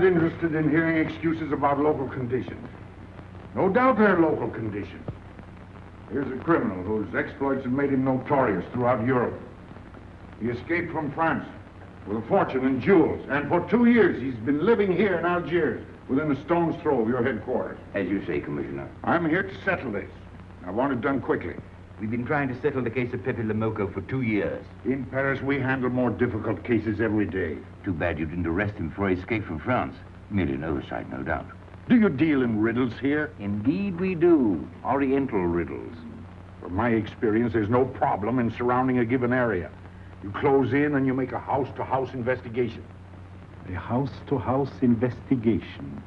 interested in hearing excuses about local conditions. No doubt they're local conditions. Here's a criminal whose exploits have made him notorious throughout Europe. He escaped from France with a fortune in jewels, and for 2 years he's been living here in Algiers, within a stone's throw of your headquarters. As you say, Commissioner. I'm here to settle this. I want it done quickly. We've been trying to settle the case of Pepe Lemoko for 2 years. In Paris, we handle more difficult cases every day. Too bad you didn't arrest him before he escaped from France. Merely an oversight, no doubt. Do you deal in riddles here? Indeed we do. Oriental riddles. From my experience, there's no problem in surrounding a given area. You close in and you make a house-to-house investigation. A house-to-house investigation.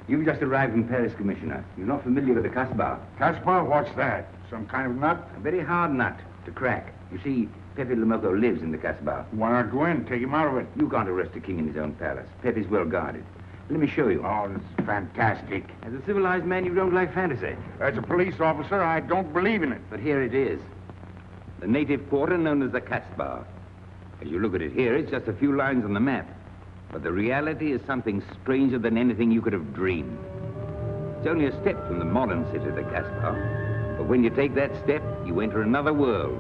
You've just arrived in Paris, Commissioner. You're not familiar with the Casbah. Casbah? What's that? Some kind of nut? A very hard nut to crack. You see, Pepe Lemoko lives in the Casbah. Why not go in? Take him out of it. You can't arrest a king in his own palace. Pepe's well guarded. Let me show you. Oh, this is fantastic. As a civilized man, you don't like fantasy. As a police officer, I don't believe in it. But here it is. The native quarter known as the Casbah. As you look at it here, it's just a few lines on the map. But the reality is something stranger than anything you could have dreamed. It's only a step from the modern city, the Casbah. But when you take that step, you enter another world,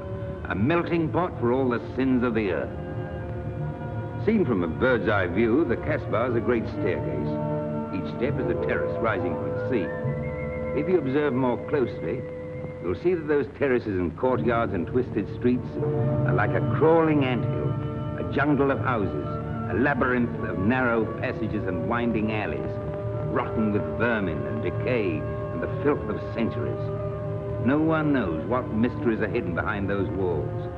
a melting pot for all the sins of the earth. Seen from a bird's eye view, the Casbah is a great staircase. Each step is a terrace rising from the sea. If you observe more closely, you'll see that those terraces and courtyards and twisted streets are like a crawling anthill, a jungle of houses, a labyrinth of narrow passages and winding alleys, rotten with vermin and decay and the filth of centuries. No one knows what mysteries are hidden behind those walls.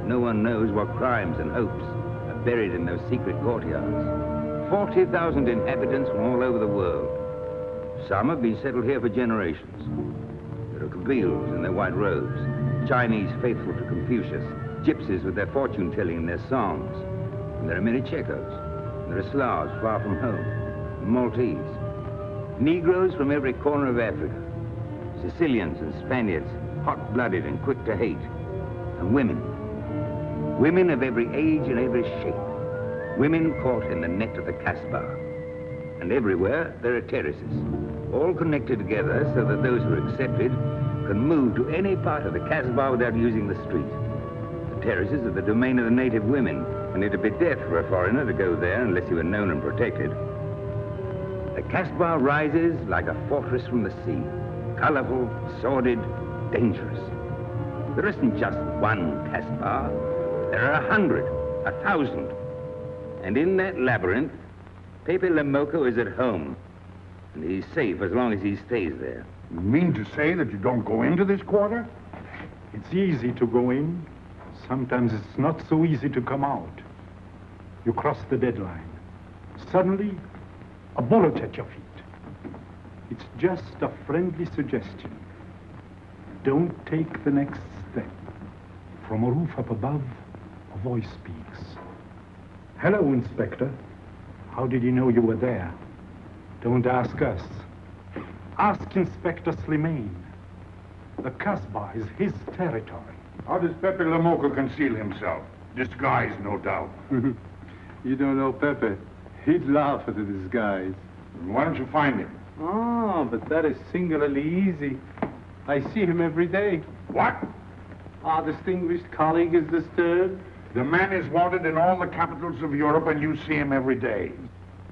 No one knows what crimes and hopes are buried in those secret courtyards. 40,000 inhabitants from all over the world. Some have been settled here for generations. There are Kabyles in their white robes, Chinese faithful to Confucius, gypsies with their fortune-telling and their songs. And there are many Checos. There are Slavs far from home, Maltese. Negroes from every corner of Africa. Sicilians and Spaniards, hot-blooded and quick to hate. And women. Women of every age and every shape. Women caught in the net of the Casbah. And everywhere there are terraces, all connected together so that those who are accepted can move to any part of the Casbah without using the street. The terraces are the domain of the native women, and it'd be death for a foreigner to go there unless he were known and protected. The Casbah rises like a fortress from the sea, colorful, sordid, dangerous. There isn't just one Casbah. There are 100, 1,000. And in that labyrinth, Pepe Lemoko is at home, and he's safe as long as he stays there. You mean to say that you don't go into this quarter? It's easy to go in. Sometimes it's not so easy to come out. You cross the deadline. Suddenly, a bullet at your feet. It's just a friendly suggestion. Don't take the next step. From a roof up above, a voice speaks. Hello, Inspector. How did you know you were there? Don't ask us. Ask Inspector Slimane. The Casbah is his territory. How does Pepe Lemoko conceal himself? Disguised, no doubt. You don't know Pepe. He'd laugh at the disguise. Why don't you find him? Oh, but that is singularly easy. I see him every day. What? Our distinguished colleague is disturbed. The man is wanted in all the capitals of Europe, and you see him every day.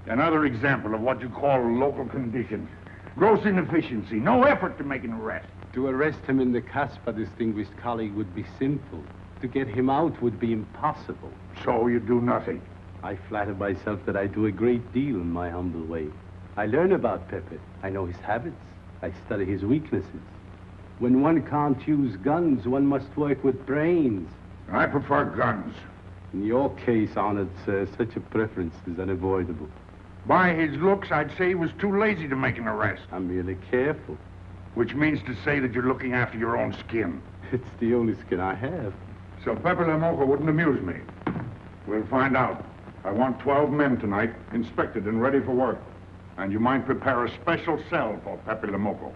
Another example of what you call local conditions. Gross inefficiency, no effort to make an arrest. To arrest him in the Casbah, distinguished colleague, would be simple. To get him out would be impossible. So you do nothing. I flatter myself that I do a great deal in my humble way. I learn about Pepe. I know his habits. I study his weaknesses. When one can't use guns, one must work with brains. I prefer guns. In your case, honored sir, such a preference is unavoidable. By his looks, I'd say he was too lazy to make an arrest. I'm merely careful. Which means to say that you're looking after your own skin. It's the only skin I have. So Pepe Lemoko wouldn't amuse me. We'll find out. I want 12 men tonight, inspected and ready for work. And you might prepare a special cell for Pepe Lemoko.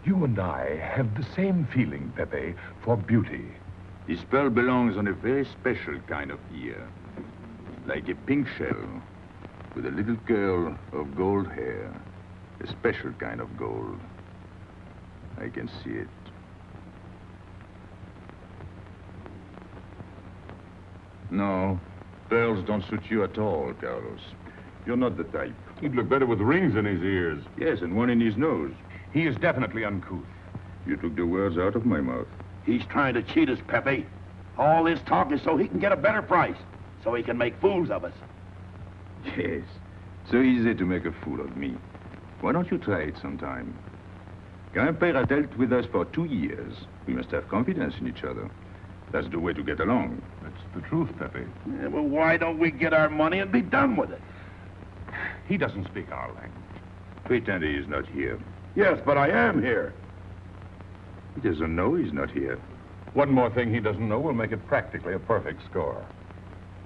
You and I have the same feeling, Pepe, for beauty. This pearl belongs on a very special kind of ear. Like a pink shell, with a little curl of gold hair. A special kind of gold. I can see it. No, pearls don't suit you at all, Carlos. You're not the type. He'd look better with rings in his ears. Yes, and one in his nose. He is definitely uncouth. You took the words out of my mouth. He's trying to cheat us, Pepe. All this talk is so he can get a better price, so he can make fools of us. Yes, so easy to make a fool of me. Why don't you try it sometime? Grandpère has dealt with us for 2 years. We must have confidence in each other. That's the way to get along. That's the truth, Pepe. Yeah, well, why don't we get our money and be done with it? He doesn't speak our language. Pretend he is not here. Yes, but I am here. He doesn't know he's not here. One more thing he doesn't know will make it practically a perfect score.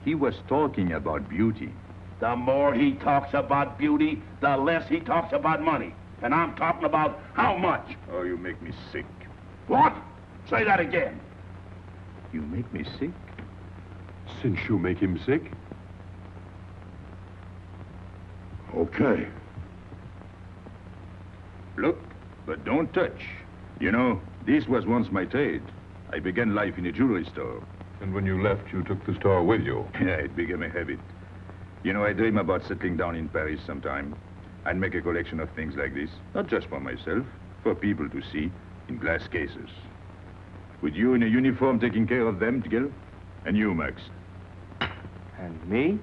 He was talking about beauty. The more he talks about beauty, the less he talks about money. And I'm talking about how much. Oh, you make me sick. What? Say that again. You make me sick? Since you make him sick? Okay. Look, but don't touch. You know, this was once my trade. I began life in a jewelry store. And when you left, you took the store with you. Yeah, it became a habit. You know, I dream about settling down in Paris sometime. I'd make a collection of things like this, not just for myself, for people to see, in glass cases. With you in a uniform taking care of them, Miguel? And you, Max? And me?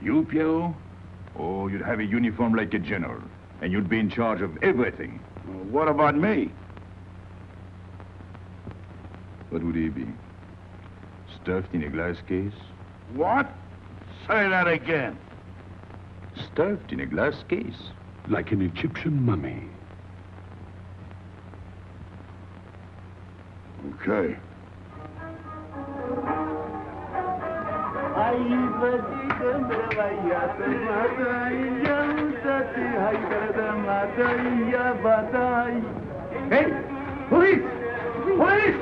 You, Piero? Oh, you'd have a uniform like a general, and you'd be in charge of everything. Well, what about me? What would he be? Stuffed in a glass case? What? Say that again. Stuffed in a glass case? Like an Egyptian mummy. Okay. Hey! Police! Police!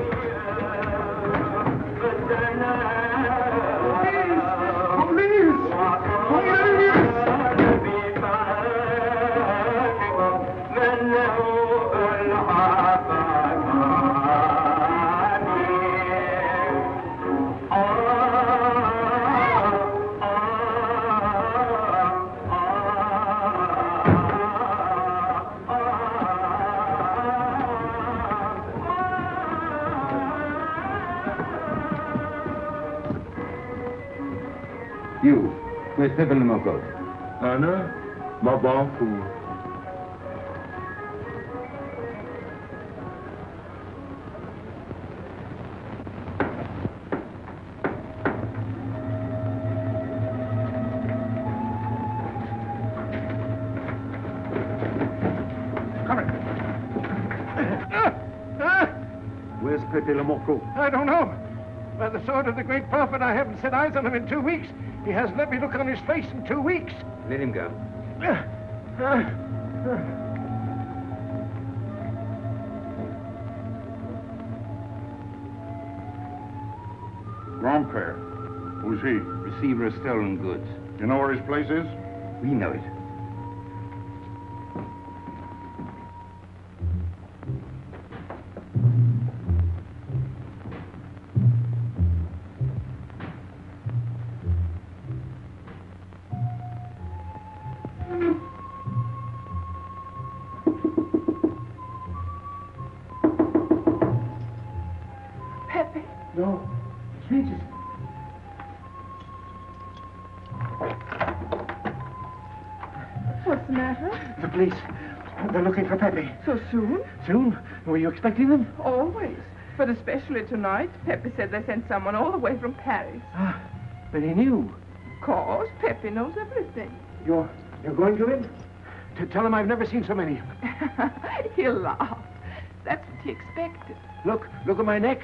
You, where's Pepe Le Moko? Anna, ma banque. Where's Pepe Le Moko? I don't know. By the sword of the great prophet, I haven't set eyes on him in 2 weeks. He hasn't let me look on his face in 2 weeks. Let him go. Grandpère. Who's he? Receiver of stolen goods. You know where his place is? We know it. Pepe. No. Regis. What's the matter? The police. They're looking for Pepe. So soon? Soon? Were you expecting them? Always. But especially tonight. Pepe said they sent someone all the way from Paris. Ah, but he knew. Of course, Pepe knows everything. You're going to him? To tell him I've never seen so many. He'll laugh. That's what he expected. Look at my neck.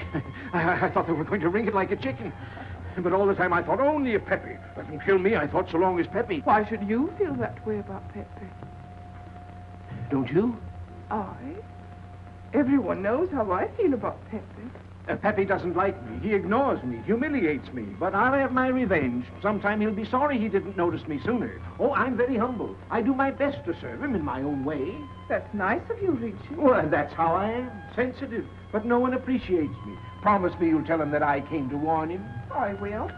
I thought they were going to wring it like a chicken. But all the time I thought only of Pepe. Doesn't kill me, I thought so long as Pepe. Why should you feel that way about Pepe? Don't you? I? Everyone knows how I feel about Pepe. Pepe doesn't like me. He ignores me, humiliates me. But I'll have my revenge. Sometime he'll be sorry he didn't notice me sooner. Oh, I'm very humble. I do my best to serve him in my own way. That's nice of you, Richie. Well, that's how I am. Sensitive. But no one appreciates me. Promise me you'll tell him that I came to warn him. I will.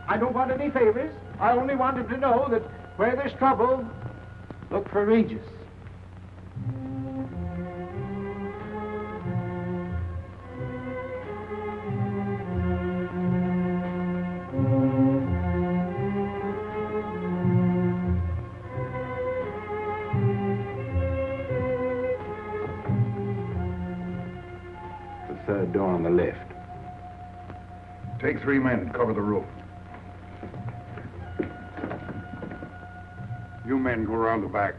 I don't want any favors. I only want him to know that where there's trouble, look for Regis. The third door on the left. Take 3 men and cover the roof. You men go around the back.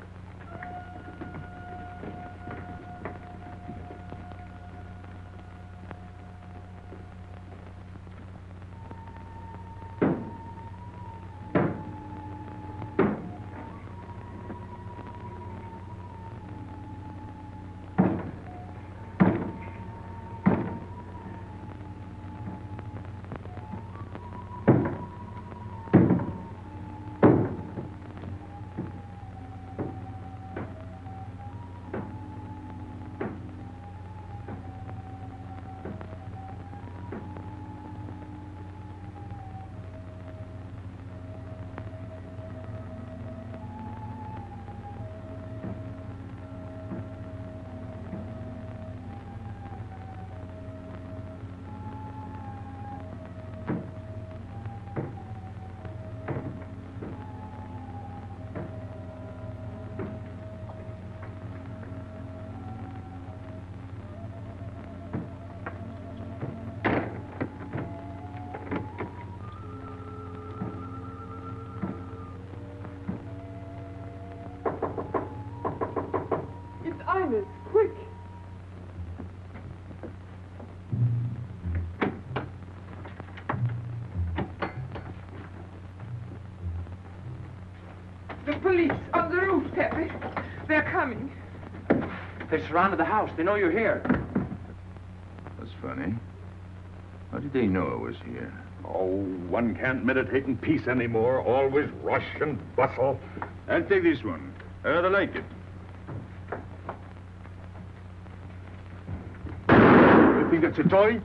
Quick. The police on the roof, Pepe. They're coming. They surrounded the house. They know you're here. That's funny. How did they know I was here? Oh, one can't meditate in peace anymore. Always rush and bustle. I'll take this one. I rather like it. You think it's a toy?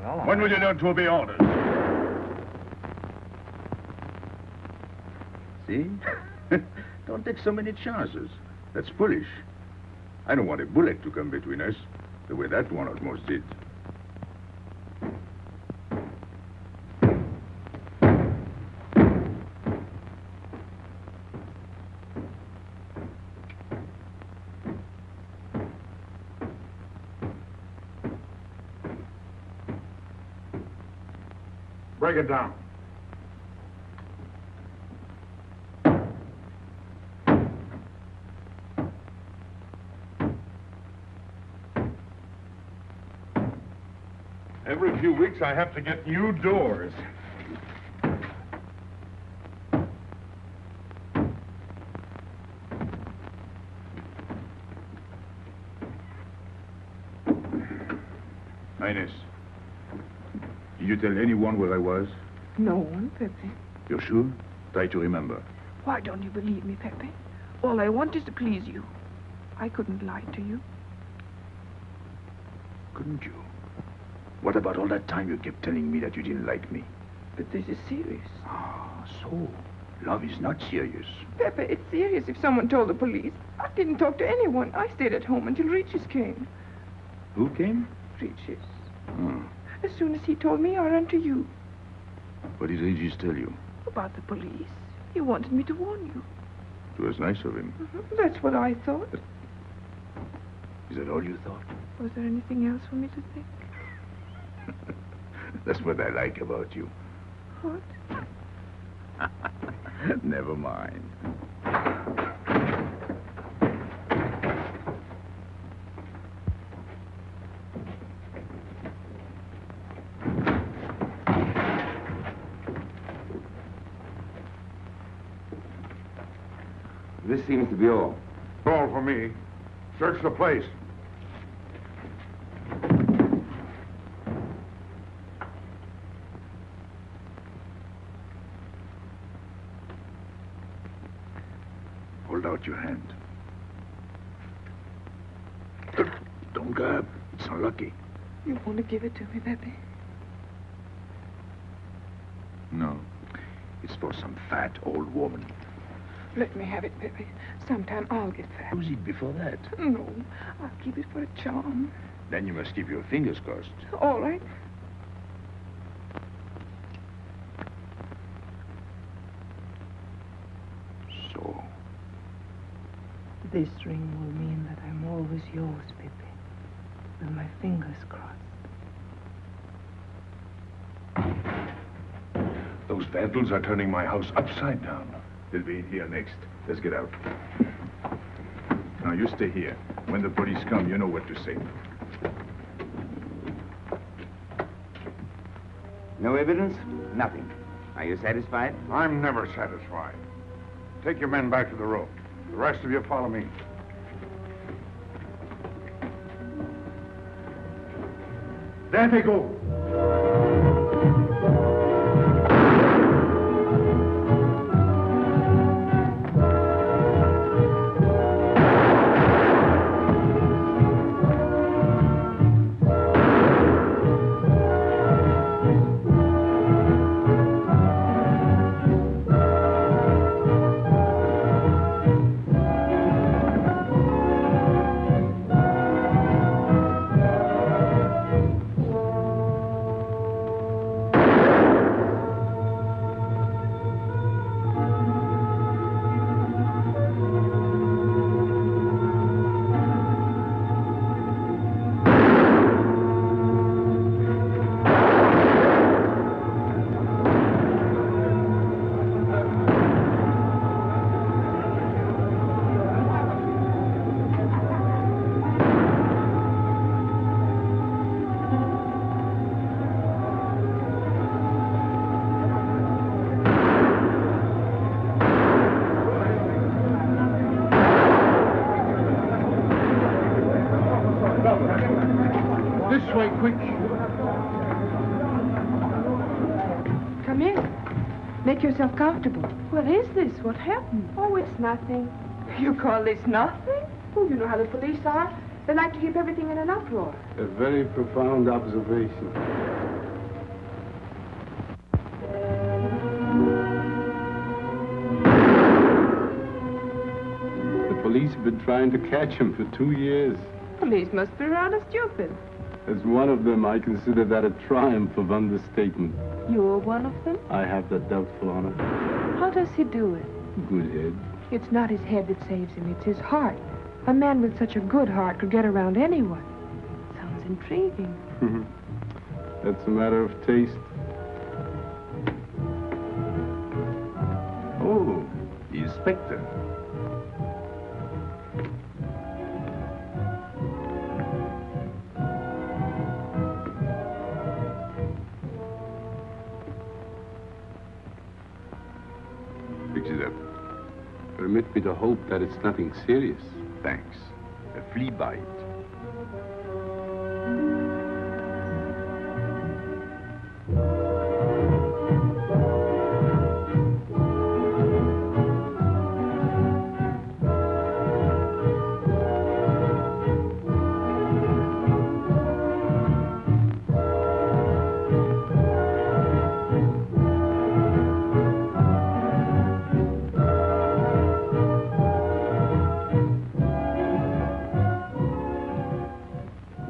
Well, When will you learn to obey orders? See? Don't take so many chances. That's foolish. I don't want a bullet to come between us, the way that one almost did. Break it down. Every few weeks I have to get new doors. Ines, did you tell anyone where I was? No one, Pepe. You're sure? Try to remember. Why don't you believe me, Pepe? All I want is to please you. I couldn't lie to you. Couldn't you? What about all that time you kept telling me that you didn't like me? But this is serious. Ah, so love is not serious. Pepe, it's serious if someone told the police. I didn't talk to anyone. I stayed at home until Regis came. Who came? Regis. Hmm. As soon as he told me, I ran to you. What did Regis tell you? About the police. He wanted me to warn you. It was nice of him. That's what I thought. Is that all you thought? Was there anything else for me to think? That's what I like about you. What? Never mind. This seems to be all. All for me. Search the place. about your hand? Don't grab. It's unlucky. You want to give it to me, Pepe? No. It's for some fat old woman. Let me have it, Pepe. Sometime I'll get fat. Use it before that. No, I'll keep it for a charm. Then you must keep your fingers crossed. All right. So. This ring will mean that I'm always yours, Pepe. With my fingers crossed. Those vandals are turning my house upside down. They'll be in here next. Let's get out. Now, you stay here. When the police come, you know what to say. No evidence? Nothing. Are you satisfied? I'm never satisfied. Take your men back to the road. The rest of you follow me. There they go. This way, quick. Come in. Make yourself comfortable. What is this? What happened? Oh, it's nothing. You call this nothing? Oh, you know how the police are. They like to keep everything in an uproar. A very profound observation. The police have been trying to catch him for 2 years. Police must be rather stupid. As one of them, I consider that a triumph of understatement. You're one of them? I have that doubtful honor. How does he do it? Good head. It's not his head that saves him, it's his heart. A man with such a good heart could get around anyone. Sounds intriguing. That's a matter of taste. Oh, the inspector. Fix it up. Permit me to hope that it's nothing serious. Thanks. A flea bite.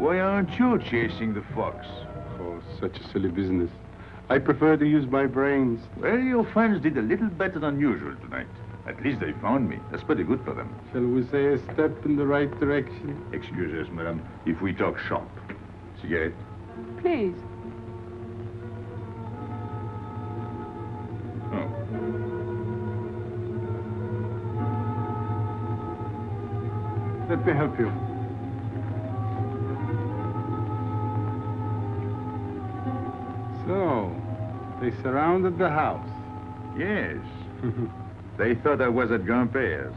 Why aren't you chasing the fox? Oh, such a silly business. I prefer to use my brains. Well, your friends did a little better than usual tonight. At least they found me. That's pretty good for them. Shall we say a step in the right direction? Excuse us, madam, if we talk shop. Cigarette? Please. Oh. Let me help you. So, they surrounded the house. Yes. They thought I was at Grandpère's.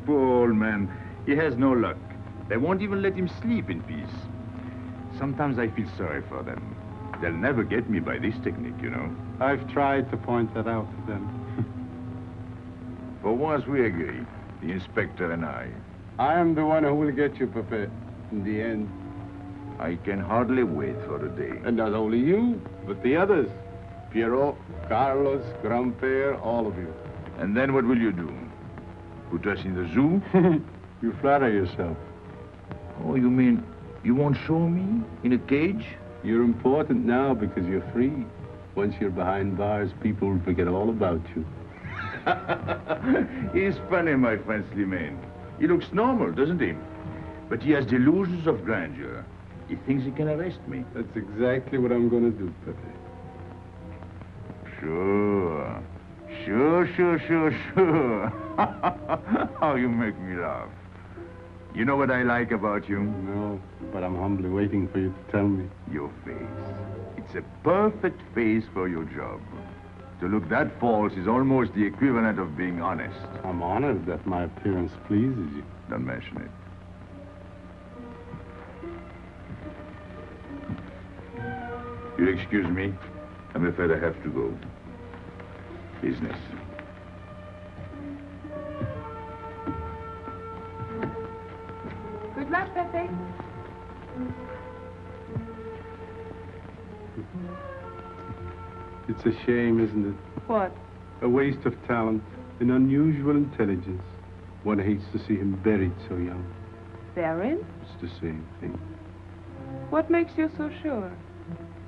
Poor old man. He has no luck. They won't even let him sleep in peace. Sometimes I feel sorry for them. They'll never get me by this technique, you know. I've tried to point that out to them. For once we agree, the inspector and I. I am the one who will get you, Pepe, in the end. I can hardly wait for the day. And not only you, but the others. Piero, Carlos, Grandpere, all of you. And then what will you do? Put us in the zoo? You flatter yourself. Oh, you mean you won't show me in a cage? You're important now because you're free. Once you're behind bars, people will forget all about you. He's funny, my friend Slimane. He looks normal, doesn't he? But he has delusions of grandeur. He thinks he can arrest me. That's exactly what I'm going to do, Pepe. Sure. Sure. How you make me laugh. You know what I like about you? No, but I'm humbly waiting for you to tell me. Your face. It's a perfect face for your job. To look that false is almost the equivalent of being honest. I'm honored that my appearance pleases you. Don't mention it. You'll excuse me. I'm afraid I have to go. Business. Good luck, Pepe. It's a shame, isn't it? What? A waste of talent, an unusual intelligence. One hates to see him buried so young. Buried? It's the same thing. What makes you so sure?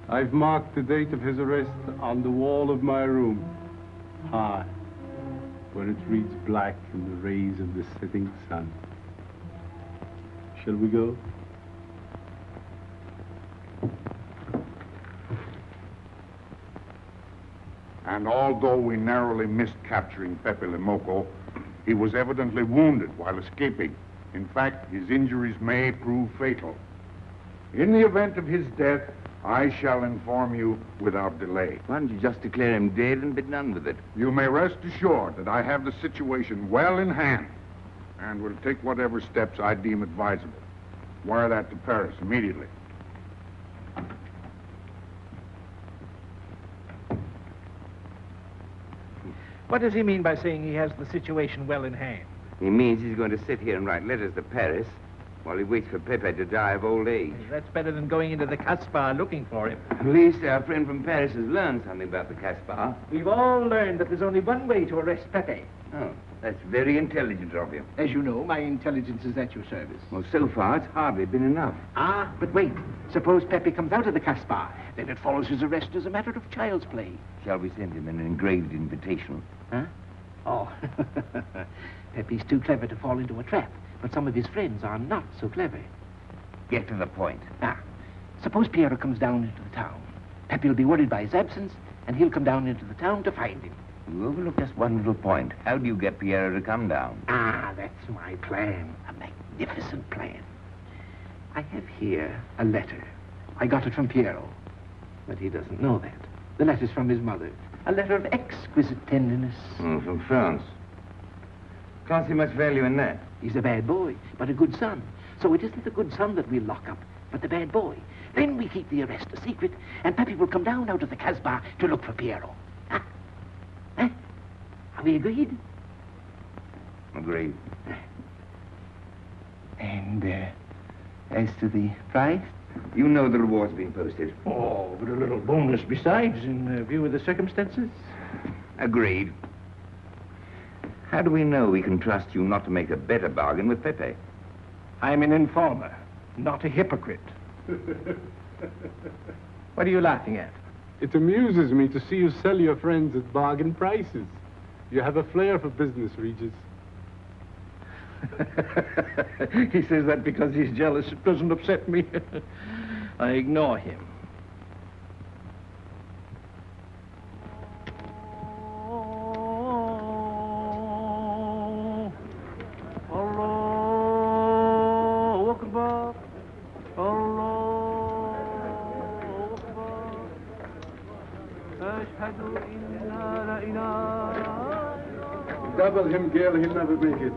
I've marked the date of his arrest on the wall of my room. High, where it reads black in the rays of the setting sun. Shall we go? And although we narrowly missed capturing Pepe Le Moco, he was evidently wounded while escaping. In fact, his injuries may prove fatal. In the event of his death, I shall inform you without delay. Why don't you just declare him dead and be done with it? You may rest assured that I have the situation well in hand and will take whatever steps I deem advisable. Wire that to Paris immediately. What does he mean by saying he has the situation well in hand? He means he's going to sit here and write letters to Paris while he waits for Pepe to die of old age. That's better than going into the Caspar looking for him. At least our friend from Paris has learned something about the Caspar. We've all learned that there's only one way to arrest Pepe. Oh, that's very intelligent of you. As you know, my intelligence is at your service. Well, so far, it's hardly been enough. Ah, but wait. Suppose Pepe comes out of the Caspar. Then it follows his arrest as a matter of child's play. Shall we send him an engraved invitation? Huh? Oh, Pepe's too clever to fall into a trap, but some of his friends are not so clever. Get to the point. Now, suppose Piero comes down into the town. Pepe will be worried by his absence, and he'll come down into the town to find him. You overlook just one little point. How do you get Piero to come down? Ah, that's my plan. A magnificent plan. I have here a letter. I got it from Piero, but he doesn't know that. The letter's from his mother. A letter of exquisite tenderness. From France. Can't see much value in that. He's a bad boy, but a good son. So it isn't the good son that we'll lock up, but the bad boy. Then we keep the arrest a secret, and Pepe will come down out of the Casbah to look for Piero. Huh? Huh? Are we agreed? Agreed. And, as to the price? You know the reward's been posted. Oh, but a little bonus besides, in view of the circumstances. Agreed. How do we know we can trust you not to make a better bargain with Pepe? I'm an informer, not a hypocrite. What are you laughing at? It amuses me to see you sell your friends at bargain prices. You have a flair for business, Regis. He says that because he's jealous. It doesn't upset me. I ignore him. Double him, Gail, he'll never make it.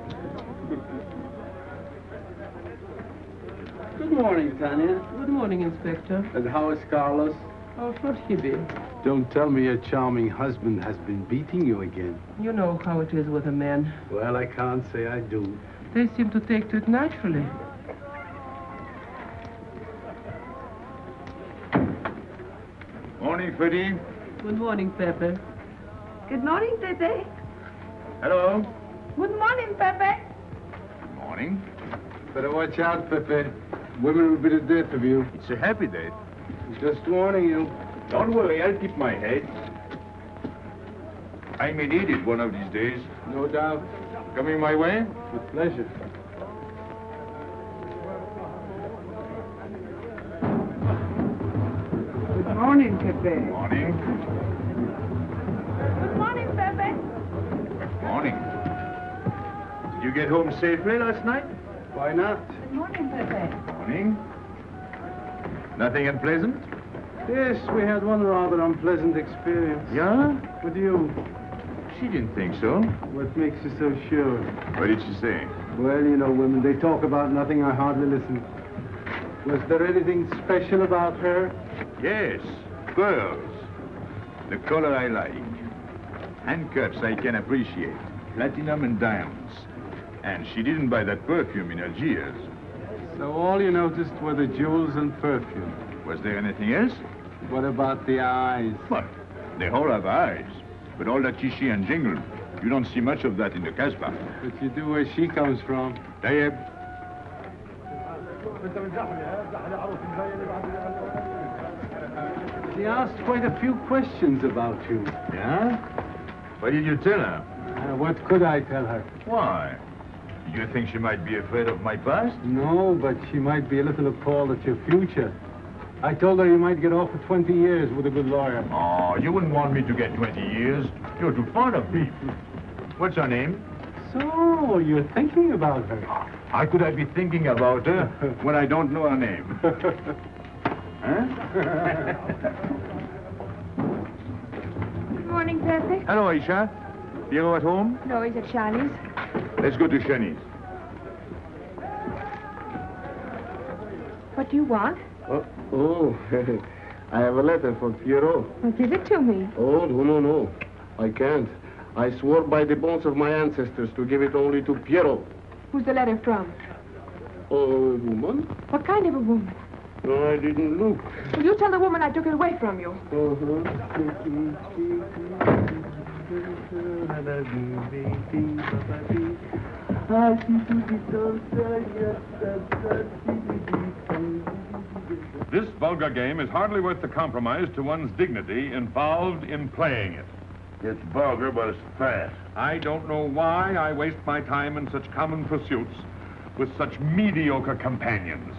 Good morning, Tanya. Good morning, Inspector. And how is Carlos? Oh, should he be? Don't tell me your charming husband has been beating you again. You know how it is with a man. Well, I can't say I do. They seem to take to it naturally. Morning, Freddie. Good morning, Pepe. Good morning, Pepe. Hello. Good morning, Pepe. Good morning. Better watch out, Pepe. Women will be the death of you. It's a happy day. Just warning you. Don't worry, I'll keep my head. I may need it one of these days. No doubt. Coming my way? With pleasure. Good morning, Pepe. Morning. Good morning, Pepe. Morning. Did you get home safely last night? Why not? Good morning, Pepe. Morning. Nothing unpleasant? Yes, we had one rather unpleasant experience. Yeah? With you. She didn't think so. What makes you so sure? What did she say? Well, you know, women, they talk about nothing. I hardly listen. Was there anything special about her? Yes, pearls. The color I like. Handcuffs I can appreciate. Platinum and diamonds. And she didn't buy that perfume in Algiers. So all you noticed were the jewels and perfume. Was there anything else? What about the eyes? What? They all have eyes. But all that chichi and jingle, you don't see much of that in the Casbah. But you do where she comes from. Tayyib. She asked quite a few questions about you. Yeah? What did you tell her? What could I tell her? Why? You think she might be afraid of my past? No, but she might be a little appalled at your future. I told her you might get off for 20 years with a good lawyer. Oh, you wouldn't want me to get 20 years. You're too fond of me. What's her name? So, you're thinking about her. How could I be thinking about her when I don't know her name? Huh? Good morning, Pepe. Hello, Aisha. Piero at home? No, he's at Shani's. Let's go to Shani's. What do you want? Oh, I have a letter for Pierrot. Well, give it to me. Oh, no. I can't. I swore by the bones of my ancestors to give it only to Pierrot. Who's the letter from? Oh, woman? What kind of a woman? No, I didn't look. Will you tell the woman I took it away from you? This vulgar game is hardly worth the compromise to one's dignity involved in playing it. It's vulgar, but it's fast. I don't know why I waste my time in such common pursuits with such mediocre companions.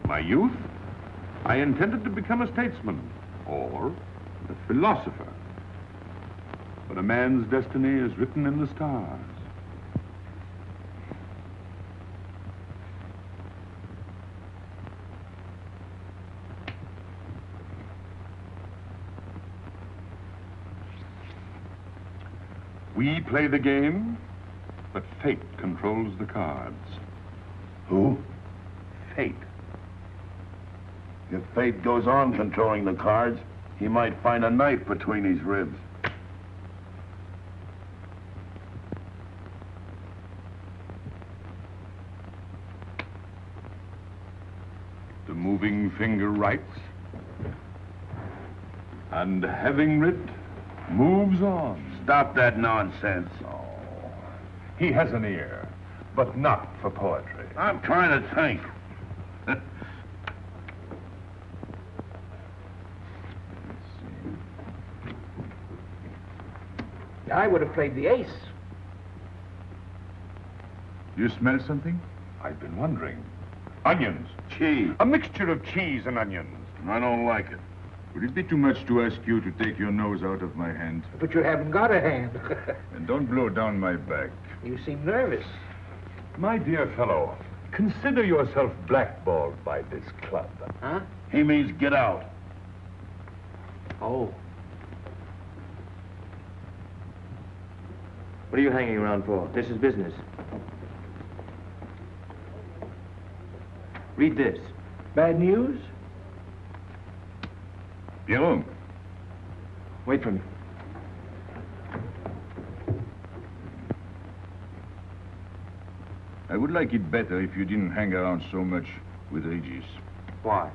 My youth, I intended to become a statesman or a philosopher. But a man's destiny is written in the stars. We play the game, but fate controls the cards. Who? Fate. If fate goes on controlling the cards, he might find a knife between his ribs. The moving finger writes, and having writ, moves on. Stop that nonsense. Oh, he has an ear, but not for poetry. I'm trying to think. I would have played the ace. You smell something? I've been wondering. Onions. Cheese. A mixture of cheese and onions. I don't like it. Would it be too much to ask you to take your nose out of my hand? But you haven't got a hand. And don't blow down my back. You seem nervous. My dear fellow, consider yourself blackballed by this club. Huh? He means get out. Oh. What are you hanging around for? This is business. Read this. Bad news? Pierrot. Wait for me. I would like it better if you didn't hang around so much with Regis. Why?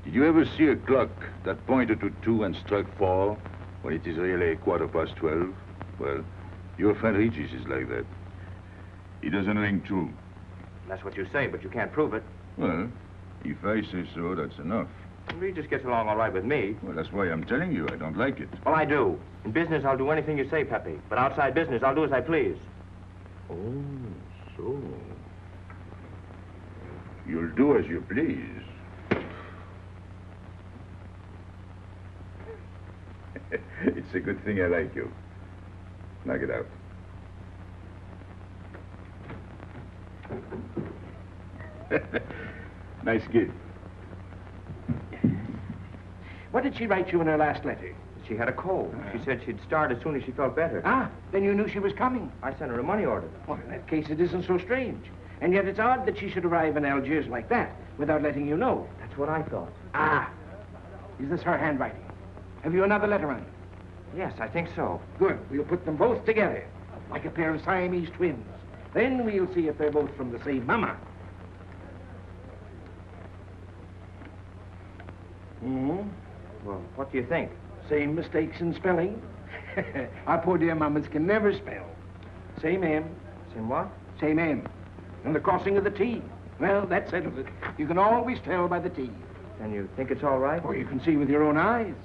Did you ever see a clock that pointed to 2 and struck 4 when it is really 12:15? Well, your friend Regis is like that. He doesn't ring true. That's what you say, but you can't prove it. Well, if I say so, that's enough. Regis gets along all right with me. Well, that's why I'm telling you I don't like it. Well, I do. In business, I'll do anything you say, Pepe. But outside business, I'll do as I please. Oh, so. You'll do as you please. It's a good thing I like you. Knock it out. Nice kid. What did she write you in her last letter? She had a cold. She said she'd start as soon as she felt better. Ah, then you knew she was coming. I sent her a money order. Well, in that case, it isn't so strange. And yet it's odd that she should arrive in Algiers like that, without letting you know. That's what I thought. Ah, is this her handwriting? Have you another letter on it? Yes, I think so. Good. We'll put them both together, like a pair of Siamese twins. Then we'll see if they're both from the same mama. Hmm? Well, what do you think? Same mistakes in spelling. Our poor dear mamas can never spell. Same M. Same what? Same M. And the crossing of the T. Well, that settles it. You can always tell by the T. Then you think it's all right? Or you can see with your own eyes.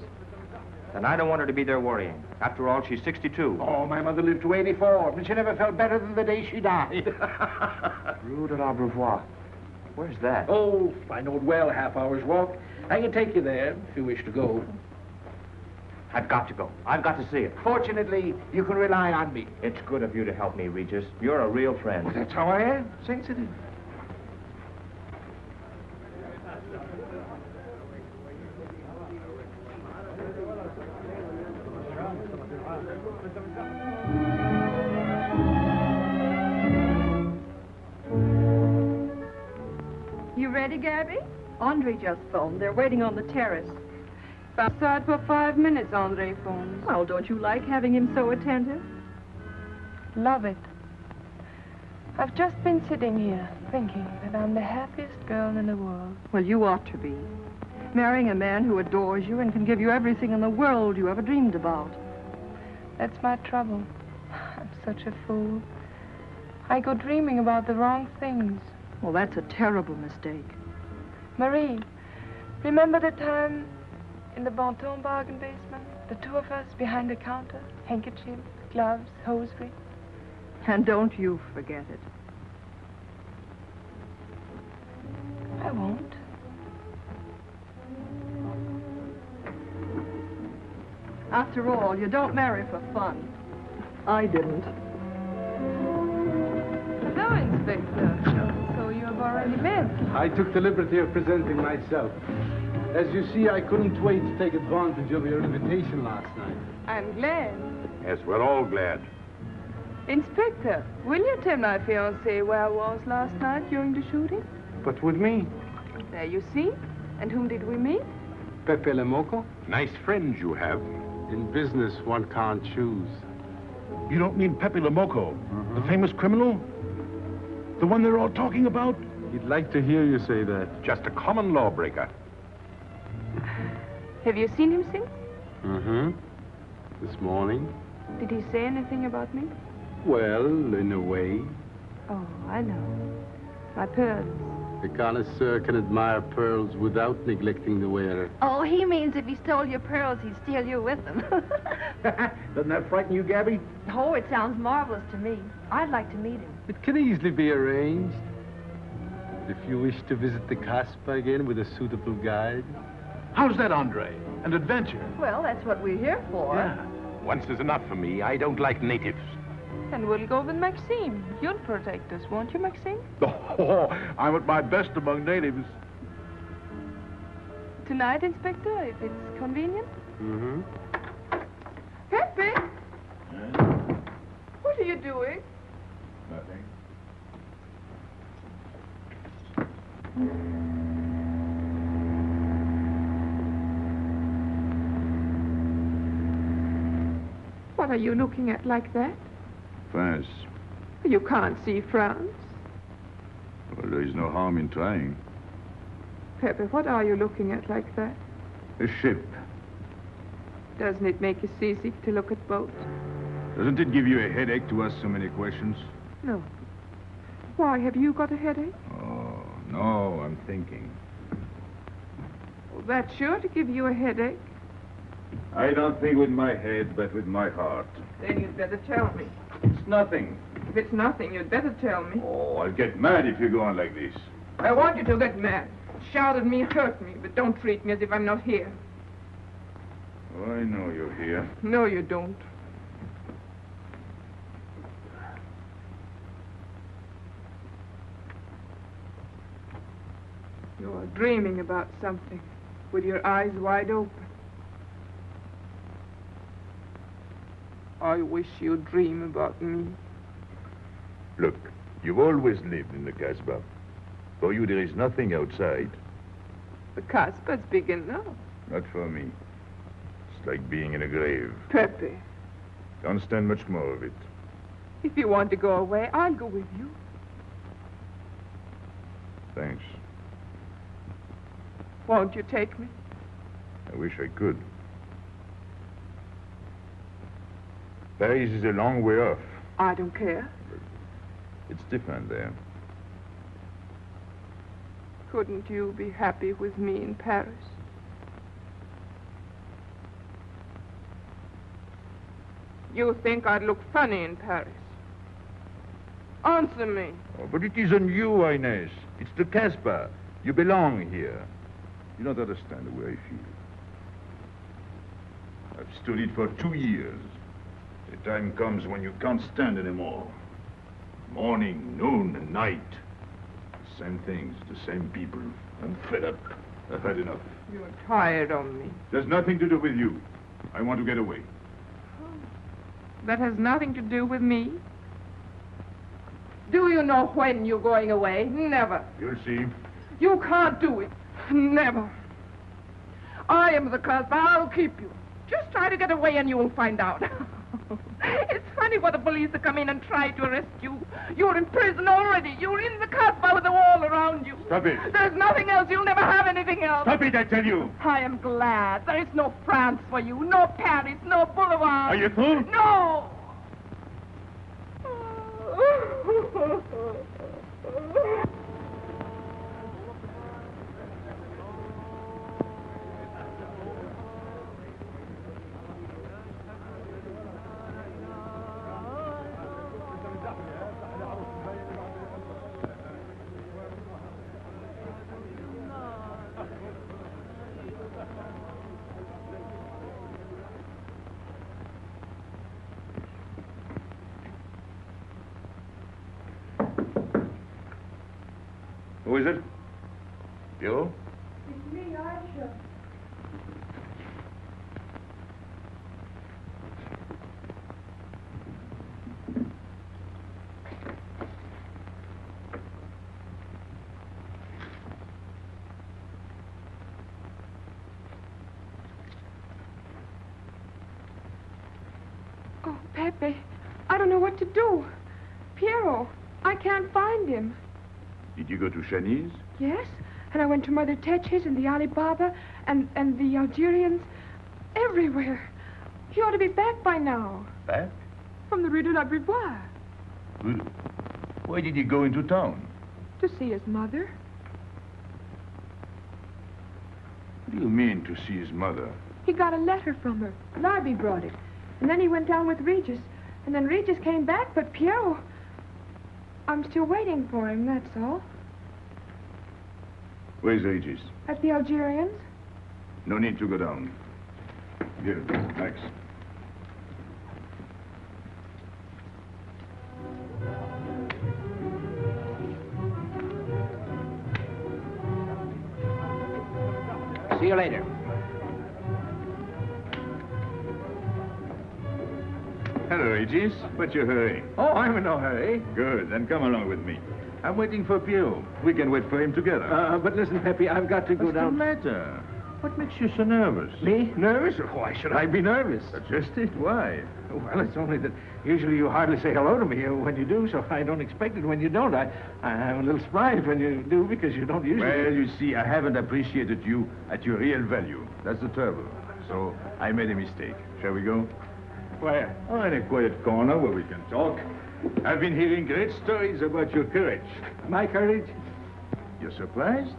Then I don't want her to be there worrying. After all, she's 62. Oh, my mother lived to 84, and she never felt better than the day she died. Rue de l'Abreuvoir. Where's that? Oh, I know it well, half-hour's walk. I can take you there if you wish to go. I've got to go. I've got to see it. Fortunately, you can rely on me. It's good of you to help me, Regis. You're a real friend. Well, that's how I am, sensitive. You ready, Gabby? Andre just phoned. They're waiting on the terrace. Outside for 5 minutes, Andre phones. Well, don't you like having him so attentive? Love it. I've just been sitting here thinking that I'm the happiest girl in the world. Well, you ought to be. Marrying a man who adores you and can give you everything in the world you ever dreamed about. That's my trouble. I'm such a fool. I go dreaming about the wrong things. Well, that's a terrible mistake. Marie, remember the time in the Bonton bargain basement? The two of us behind the counter, handkerchiefs, gloves, hosiery. And don't you forget it. I won't. After all, you don't marry for fun. I didn't. Hello, Inspector. So you have already met. I took the liberty of presenting myself. As you see, I couldn't wait to take advantage of your invitation last night. I'm glad. Yes, we're all glad. Inspector, will you tell my fiancé where I was last night during the shooting? But with me, There you see. And whom did we meet? Pepe Le Moco? Nice friends you have. In business, one can't choose. You don't mean Pepe Le Moco, the famous criminal? The one they're all talking about? He'd like to hear you say that. Just a common lawbreaker. Have you seen him since? Mm-hmm. This morning? Did he say anything about me? Well, in a way. Oh, I know. My pearls. The connoisseur can admire pearls without neglecting the wearer. Oh, he means if he stole your pearls, he'd steal you with them. Doesn't that frighten you, Gabby? Oh, it sounds marvelous to me. I'd like to meet him. It can easily be arranged. If you wish to visit the Casbah again with a suitable guide. How's that, Andre? An adventure? Well, that's what we're here for. Yeah. Once is enough for me. I don't like natives. And we'll go with Maxime. You'll protect us, won't you, Maxime? Oh, I'm at my best among natives. Tonight, Inspector, if it's convenient. Mm-hmm. Pepe! What are you doing? Nothing. What are you looking at like that? France. You can't see France. Well, there is no harm in trying. Pepe, what are you looking at like that? A ship. Doesn't it make you seasick to look at boats? Doesn't it give you a headache to ask so many questions? No. Why, have you got a headache? Oh, no, I'm thinking. Well, that's sure to give you a headache. I don't think with my head, but with my heart. Then you'd better tell me. It's nothing. If it's nothing, you'd better tell me. Oh, I'll get mad if you go on like this. I want you to get mad. Shout at me, hurt me, but don't treat me as if I'm not here. Oh, I know you're here. No, you don't. You're dreaming about something with your eyes wide open. I wish you'd dream about me. Look, you've always lived in the Casbah. For you, there is nothing outside. The Casbah's big enough. Not for me. It's like being in a grave. Pepe, Don't stand much more of it. if you want to go away, I'll go with you. Thanks. Won't you take me? I wish I could. Paris is a long way off. I don't care. It's different there. Couldn't you be happy with me in Paris? You think I'd look funny in Paris? Answer me. Oh, but it isn't you, Inez. It's the Casbah. You belong here. You don't understand the way I feel. I've stood it for 2 years. The time comes when you can't stand anymore. Morning, noon, and night. Same things, the same people. I'm fed up. I've had enough. You're tired of me. There's nothing to do with you. I want to get away. That has nothing to do with me. Do you know when you're going away? Never. You'll see. You can't do it. Never. I am the Casbah. I'll keep you. Just try to get away and you'll find out. It's funny for the police to come in and try to arrest you. You're in prison already. You're in the Casbah with a wall around you. Stop it. There's nothing else. You'll never have anything else. Stop it, I tell you. I am glad. There is no France for you. No Paris. No Boulevard. Are you through? No. Who is it? You? It's me, Aisha. Oh, Pepe, I don't know what to do. Piero, I can't find him. Did you go to Shanice? Yes, and I went to Mother Tetch's and the Alibaba and the Algerians. Everywhere. He ought to be back by now. Back? From the Rue de la Brivoire. Good. Why did he go into town? To see his mother. What do you mean, to see his mother? He got a letter from her. Larby brought it. And then he went down with Regis. And then Regis came back, but Piero... I'm still waiting for him, that's all. Where's Regis? At the Algerians? No need to go down. Here, thanks. See you later. Hello, Regis. What's your hurry? Oh, I'm in no hurry. Good, then come along with me. I'm waiting for Piero. We can wait for him together. But listen, Pepe, I've got to go What's down. the matter? What makes you so nervous? Me? Nervous? Why should I be nervous? That's just it. Why? Well, it's only that usually you hardly say hello to me when you do, so I don't expect it when you don't. I'm a little surprised when you do because you don't usually... Well, you see, I haven't appreciated you at your real value. That's the trouble. So I made a mistake. Shall we go? Where? Oh, in a quiet corner where we can talk. I've been hearing great stories about your courage. My courage? You're surprised?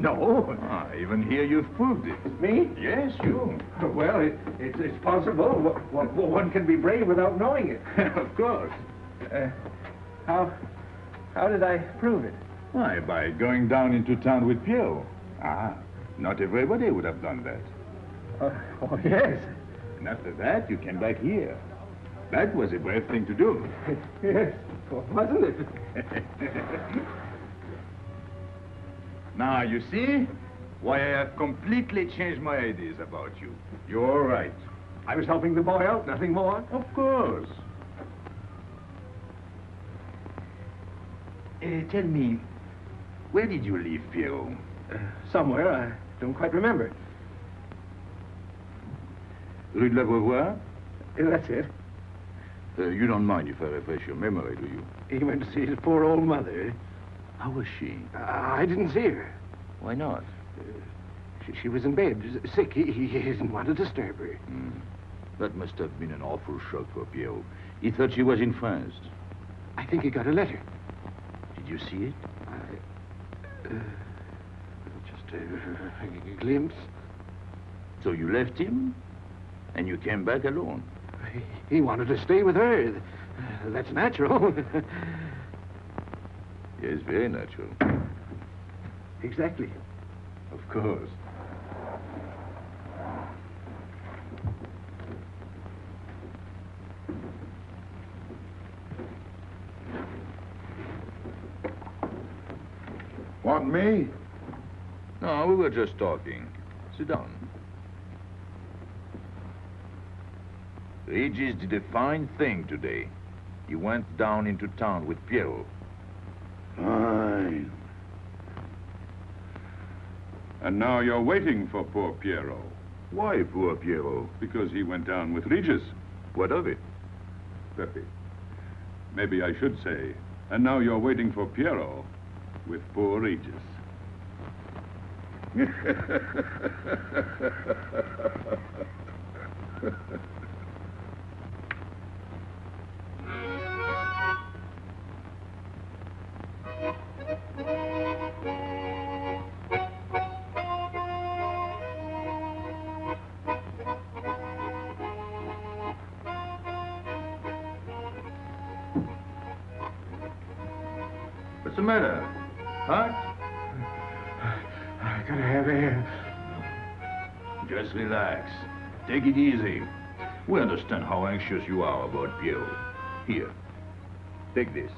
No. I even hear you've proved it. Me? Yes, you. Well, it's possible. One can be brave without knowing it. Of course. How did I prove it? Why, by going down into town with Piero. Not everybody would have done that. Oh, yes. And after that, you came back here. That was a brave thing to do. Yes, wasn't it? Now, you see why I have completely changed my ideas about you. You're all right. I was helping the boy out, nothing more. Of course. Tell me, where did you leave Piero? Somewhere, I don't quite remember. Rue de l'Abreuvoir? That's it. You don't mind if I refresh your memory, do you? He went to see his poor old mother. How was she? I didn't see her. Why not? She was in bed, sick. He didn't want to disturb her. That must have been an awful shock for Piero. He thought she was in France. I think he got a letter. Did you see it? Just a glimpse. So you left him, and you came back alone? He wanted to stay with her. That's natural. Yes, very natural. Exactly. Of course. Want me? No, we were just talking. Sit down. Regis did a fine thing today. He went down into town with Piero. Fine. And now you're waiting for poor Piero. Why poor Piero? Because he went down with Regis. What of it? Pepe. Maybe I should say, and now you're waiting for Piero with poor Regis. What's the matter? Hot? I gotta have air. Just relax. Take it easy. We understand how anxious you are about Piero. Here, take this.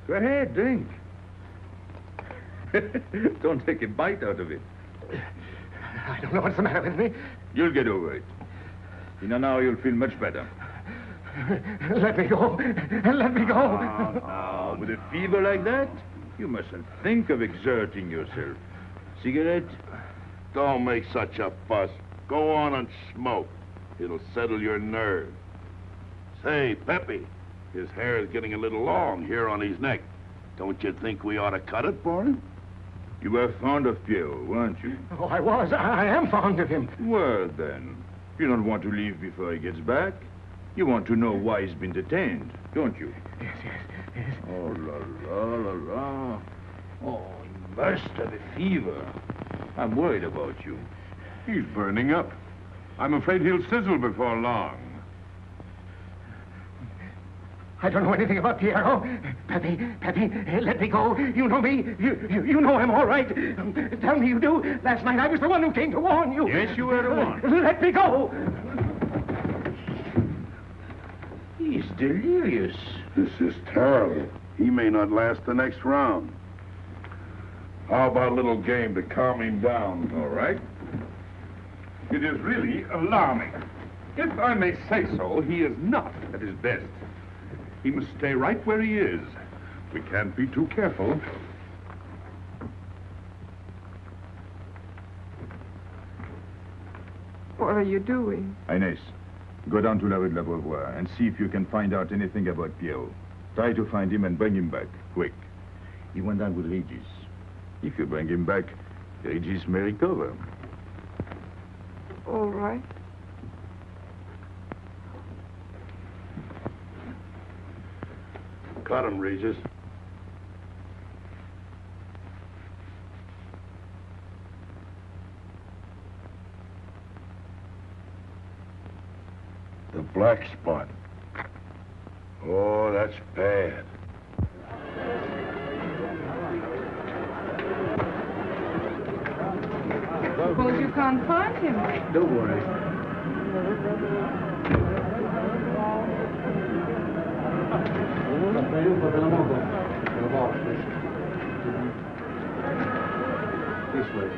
Go ahead, drink. Don't take a bite out of it. I don't know what's the matter with me. You'll get over it. In an hour, you'll feel much better. Let me go. Let me go. Now, with a fever like that, you mustn't think of exerting yourself. Cigarette? Don't make such a fuss. Go on and smoke. It'll settle your nerves. Say, Pepe, his hair is getting a little long here on his neck. Don't you think we ought to cut it for him? You were fond of Piero, weren't you? Oh, I was. I am fond of him. Well, then, you don't want to leave before he gets back. You want to know why he's been detained, don't you? Yes. Oh, la. Oh, he must have a fever. I'm worried about you. He's burning up. I'm afraid he'll sizzle before long. I don't know anything about Piero. Pepe, let me go. You know me. You know I'm all right. Tell me you do. Last night I was the one who came to warn you. Yes, you were the one. Let me go. He's delirious. This is terrible. He may not last the next round. How about a little game to calm him down? All right. It is really alarming. If I may say so, he is not at his best. He must stay right where he is. We can't be too careful. are you doing? Inés, go down to La Rue de la Beauvoir and see if you can find out anything about Pierrot. Try to find him and bring him back, quick. He went down with Regis. If you bring him back, Regis may recover. All right. Cut him, Regis. The black spot. Oh, that's bad. Suppose you can't find him. Don't worry. This way.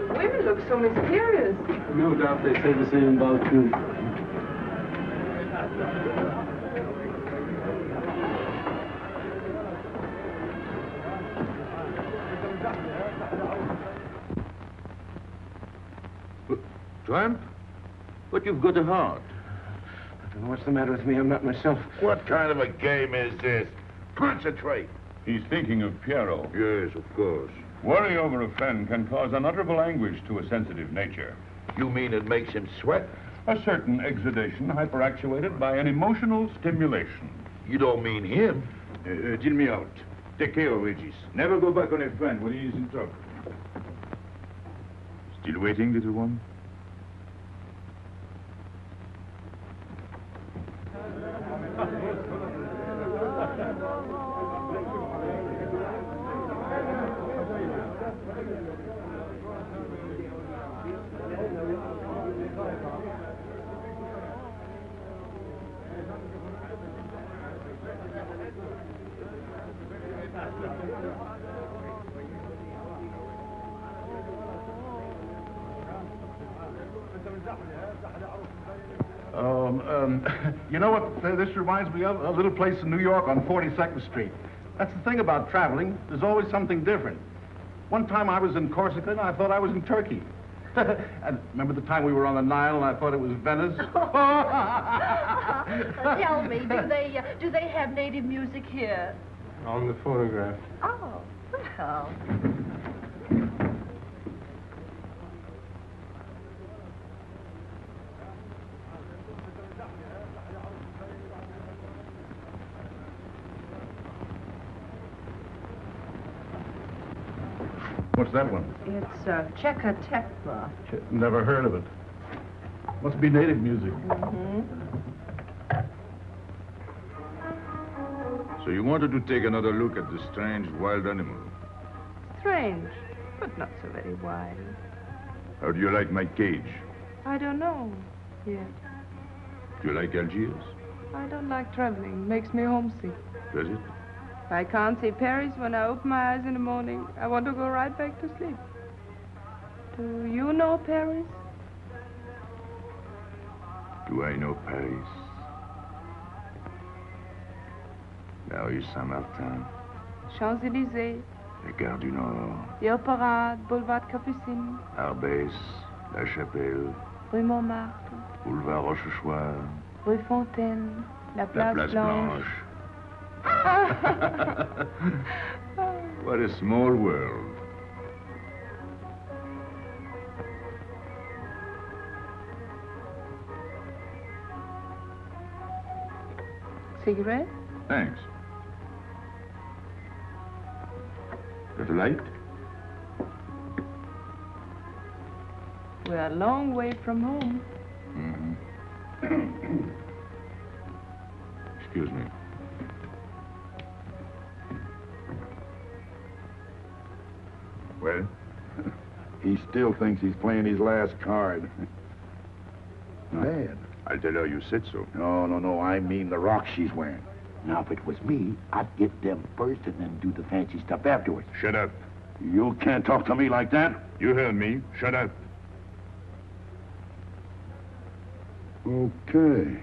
Women look so mysterious. No doubt they say the same about you. Tramp? But you've got a heart. I don't know what's the matter with me. I'm not myself. What kind of a game is this? Concentrate. He's thinking of Pierrot. Yes, of course. Worry over a friend can cause unutterable anguish to a sensitive nature. You mean it makes him sweat? A certain exudation hyperactuated by an emotional stimulation. You don't mean him? Deal me out. Take care of Regis. Never go back on a friend when he is in trouble. Still waiting, little one? You know what this reminds me of? A little place in New York on 42nd Street. That's the thing about traveling. There's always something different. One time I was in Corsica and I thought I was in Turkey. And remember the time we were on the Nile and I thought it was Venice? Tell me, do they have native music here? On the photograph. Oh, well. What's that one? It's Cheka Tekla. Never heard of it. Must be native music. So you wanted to take another look at the strange wild animal. Strange, but not so very wild. How do you like my cage? I don't know yet. Do you like Algiers? I don't like traveling. Makes me homesick. Does it? If I can't see Paris when I open my eyes in the morning, I want to go right back to sleep. Do you know Paris? Do I know Paris? La rue Saint-Martin, Champs-Élysées, la Gare du Nord, the Opera, Boulevard Capucine, Arbès, La Chapelle, Rue Montmartre, Boulevard Rochechouart, Rue Fontaine, la la Place, Place Blanche. Blanche. What a small world. Cigarette? Thanks. Got a light? We're a long way from home. Excuse me. Well, he still thinks he's playing his last card. Bad. I'll tell her you said so. No, I mean the rock she's wearing. Now, if it was me, I'd get them first and then do the fancy stuff afterwards. Shut up. You can't talk to me like that. You heard me. Shut up. Okay.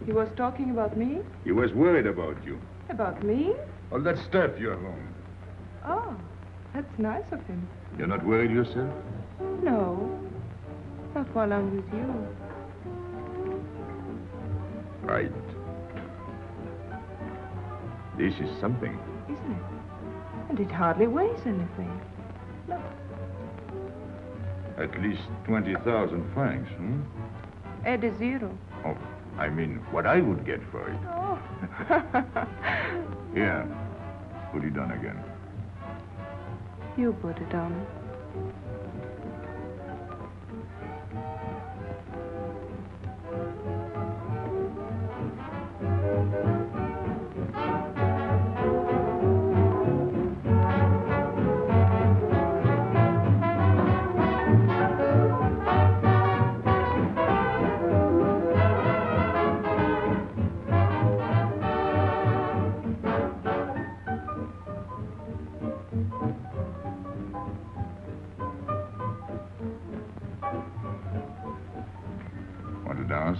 He was talking about me? He was worried about you. About me? All that stuff you have on. Oh, that's nice of him. You're not worried yourself? No, not while I'm with you. Right. This is something. Isn't it? And it hardly weighs anything. Look. At least 20,000 francs, hmm? Add a zero. Oh, I mean, what I would get for it. Oh. Here, put it on again. You put it on. Want to dance?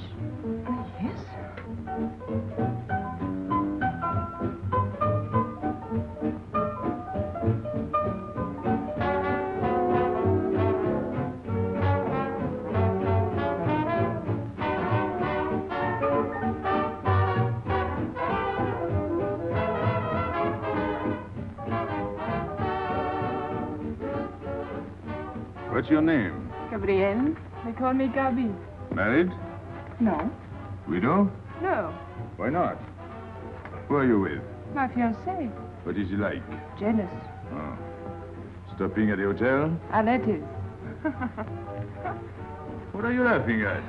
Yes. What's your name? Gabrielle. They call me Gabi. Married? No. Widow? No. Why not? Who are you with? My fiancé. What is he like? Jealous. Oh. Stopping at the hotel? Alettis. What are you laughing at?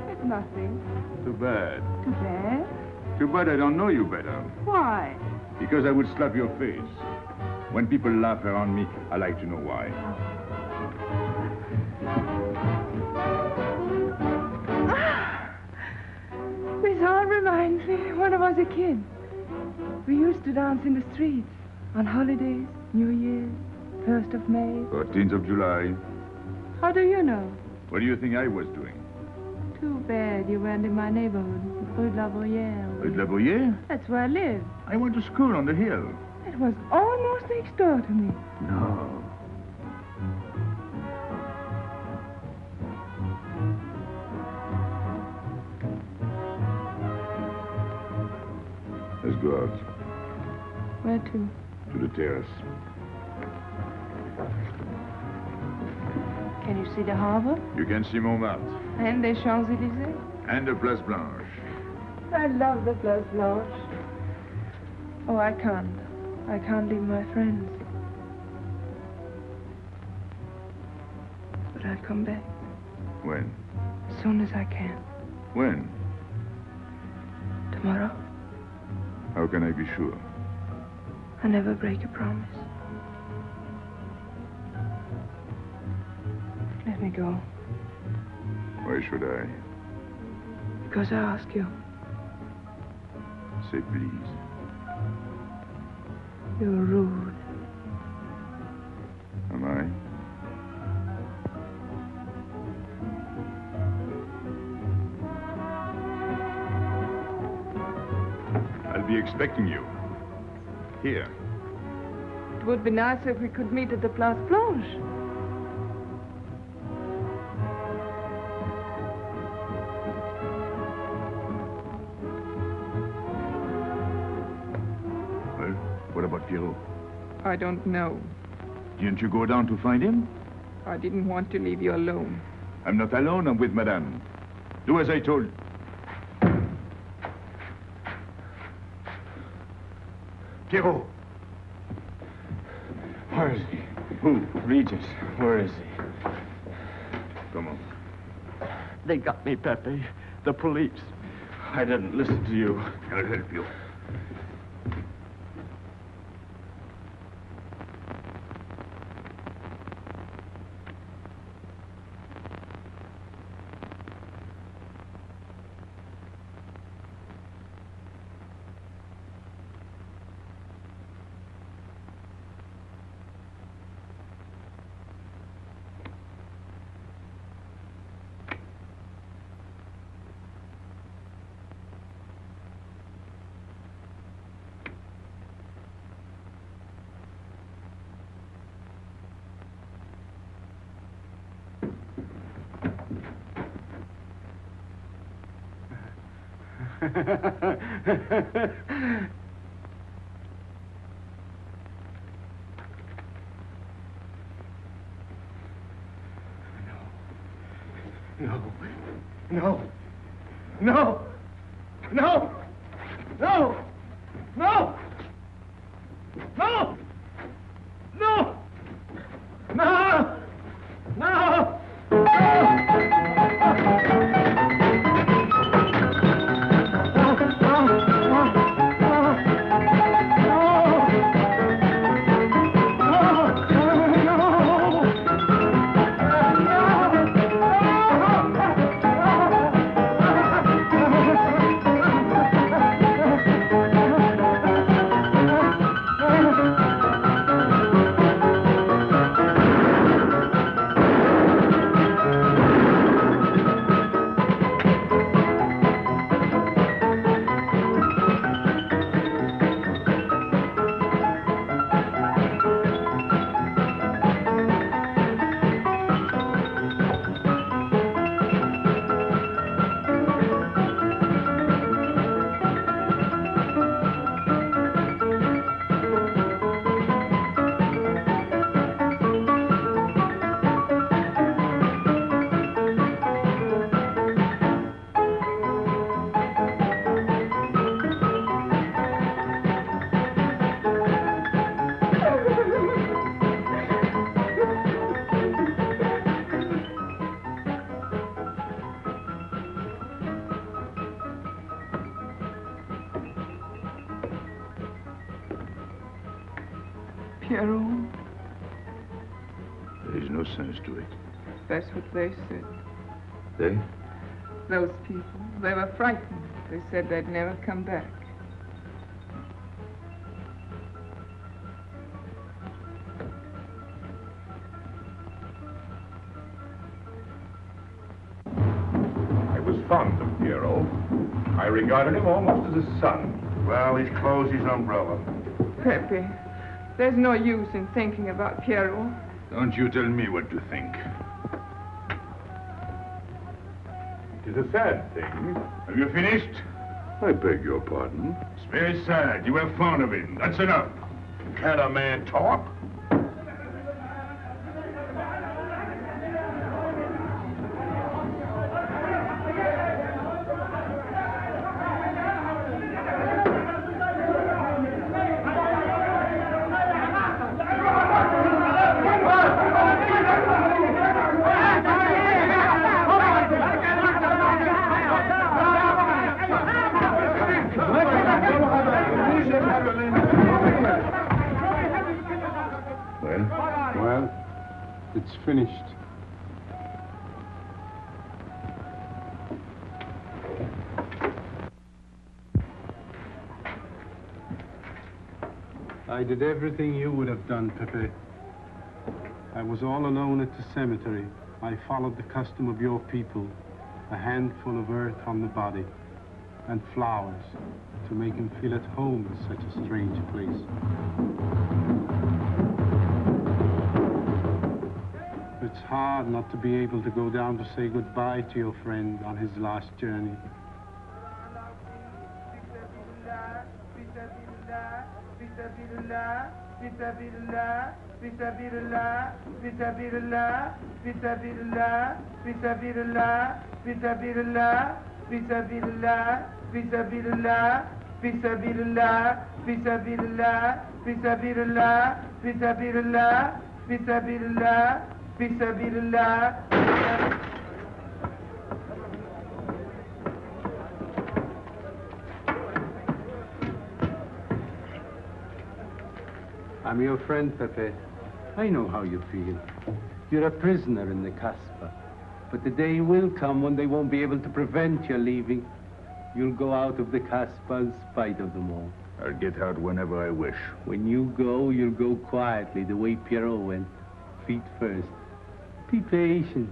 It's nothing. Too bad. Too bad. Too bad I don't know you better. Why? Because I would slap your face. When people laugh around me, I like to know why. This all reminds me when I was a kid. We used to dance in the streets on holidays, New Year's, 1st of May. 14th of July. How do you know? What do you think I was doing? Too bad you weren't in my neighborhood, Rue de la Bruyère. Rue de la Bruyère? That's where I live. I went to school on the hill. It was almost next door to me. No. Let's go out. Where to? To the terrace. Can you see the harbor? You can see Montmartre. And the Champs-Élysées? And the Place Blanche. I love the Place Blanche. Oh, I can't. I can't leave my friends. But I'll come back When? as soon as I can. When? Tomorrow. How can I be sure? I never break a promise. Let me go. Why should I? Because I ask you. Say please. You're rude. Am I? I'll be expecting you. Here. It would be nice if we could meet at the Place Blanche. Well, what about Pierrot? I don't know. Didn't you go down to find him? I didn't want to leave you alone. I'm not alone, I'm with Madame. Do as I told. Pierrot! Where is he? Who? Regis. Where is he? Come on. They got me, Pepe. The police. I didn't listen to you. I'll help you. No. No. No. No. No. No. No. No. No. No. Pierrot, There is no sense to it. that's what they said. They? Those people, they were frightened. They said they'd never come back. I was fond of Pierrot. I regarded him almost as a son. Well, he's closed his umbrella. Pepe, there's no use in thinking about Pierrot. Don't you tell me what to think. It is a sad thing. Have you finished? I beg your pardon. It's very sad. You were fond of him. That's enough. Can't a man talk? Well, it's finished. I did everything you would have done, Pepe. I was all alone at the cemetery. I followed the custom of your people, a handful of earth on the body, and flowers to make him feel at home in such a strange place. It's hard not to be able to go down to say goodbye to your friend on his last journey. I'm your friend, Pepe. I know how you feel. You're a prisoner in the Casbah. But the day will come when they won't be able to prevent your leaving. You'll go out of the Casbah in spite of them all. I'll get out whenever I wish. When you go, you'll go quietly, the way Pierrot went. Feet first. Be patient.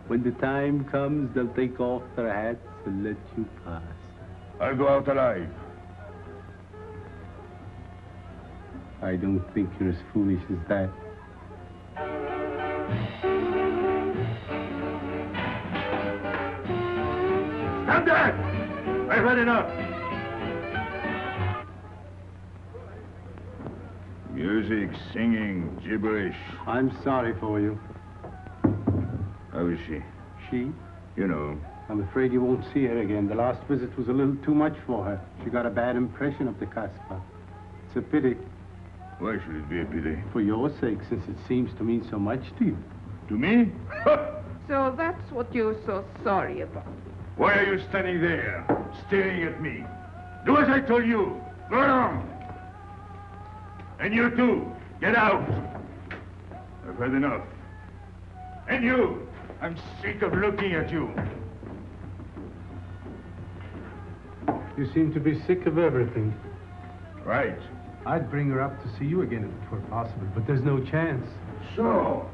When the time comes, they'll take off their hats and let you pass. I'll go out alive. I don't think you're as foolish as that. Stand there! I've had enough. Music, singing, gibberish. I'm sorry for you. How is she? She? You know. I'm afraid you won't see her again. The last visit was a little too much for her. She got a bad impression of the Kasbah. It's a pity. Why should it be a pity? For your sake, since it seems to mean so much to you. To me? So that's what you're so sorry about. Why are you standing there, staring at me? Do as I told you. Go on. And you too, get out. I've had enough. And you, I'm sick of looking at you. You seem to be sick of everything. Right. I'd bring her up to see you again if it were possible, but there's no chance. So,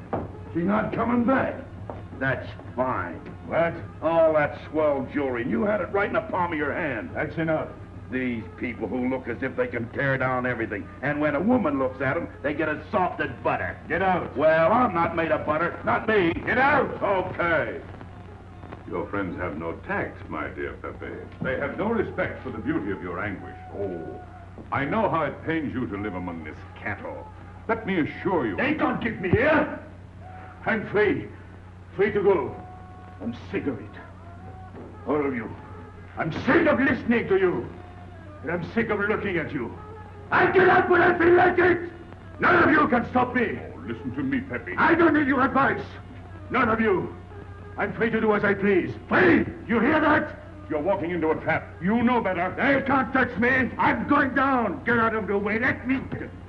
she's not coming back. That's fine. What? All that swell jewelry, and you had it right in the palm of your hand. That's enough. These people who look as if they can tear down everything, and when a woman looks at them, they get as soft as butter. Get out. Well, I'm not made of butter. Not me. Get out. Okay. Your friends have no tact, my dear Pepe. They have no respect for the beauty of your anguish. Oh, I know how it pains you to live among this cattle. Let me assure you... They can't keep me here. I'm free. Free to go. I'm sick of it. All of you. I'm sick of listening to you. And I'm sick of looking at you. I'll get out when I feel like it. None of you can stop me. Oh, listen to me, Pepe. I don't need your advice. None of you. I'm free to do as I please. Free! You hear that? You're walking into a trap. You know better. They can't touch me. I'm going down. Get out of the way. Let me...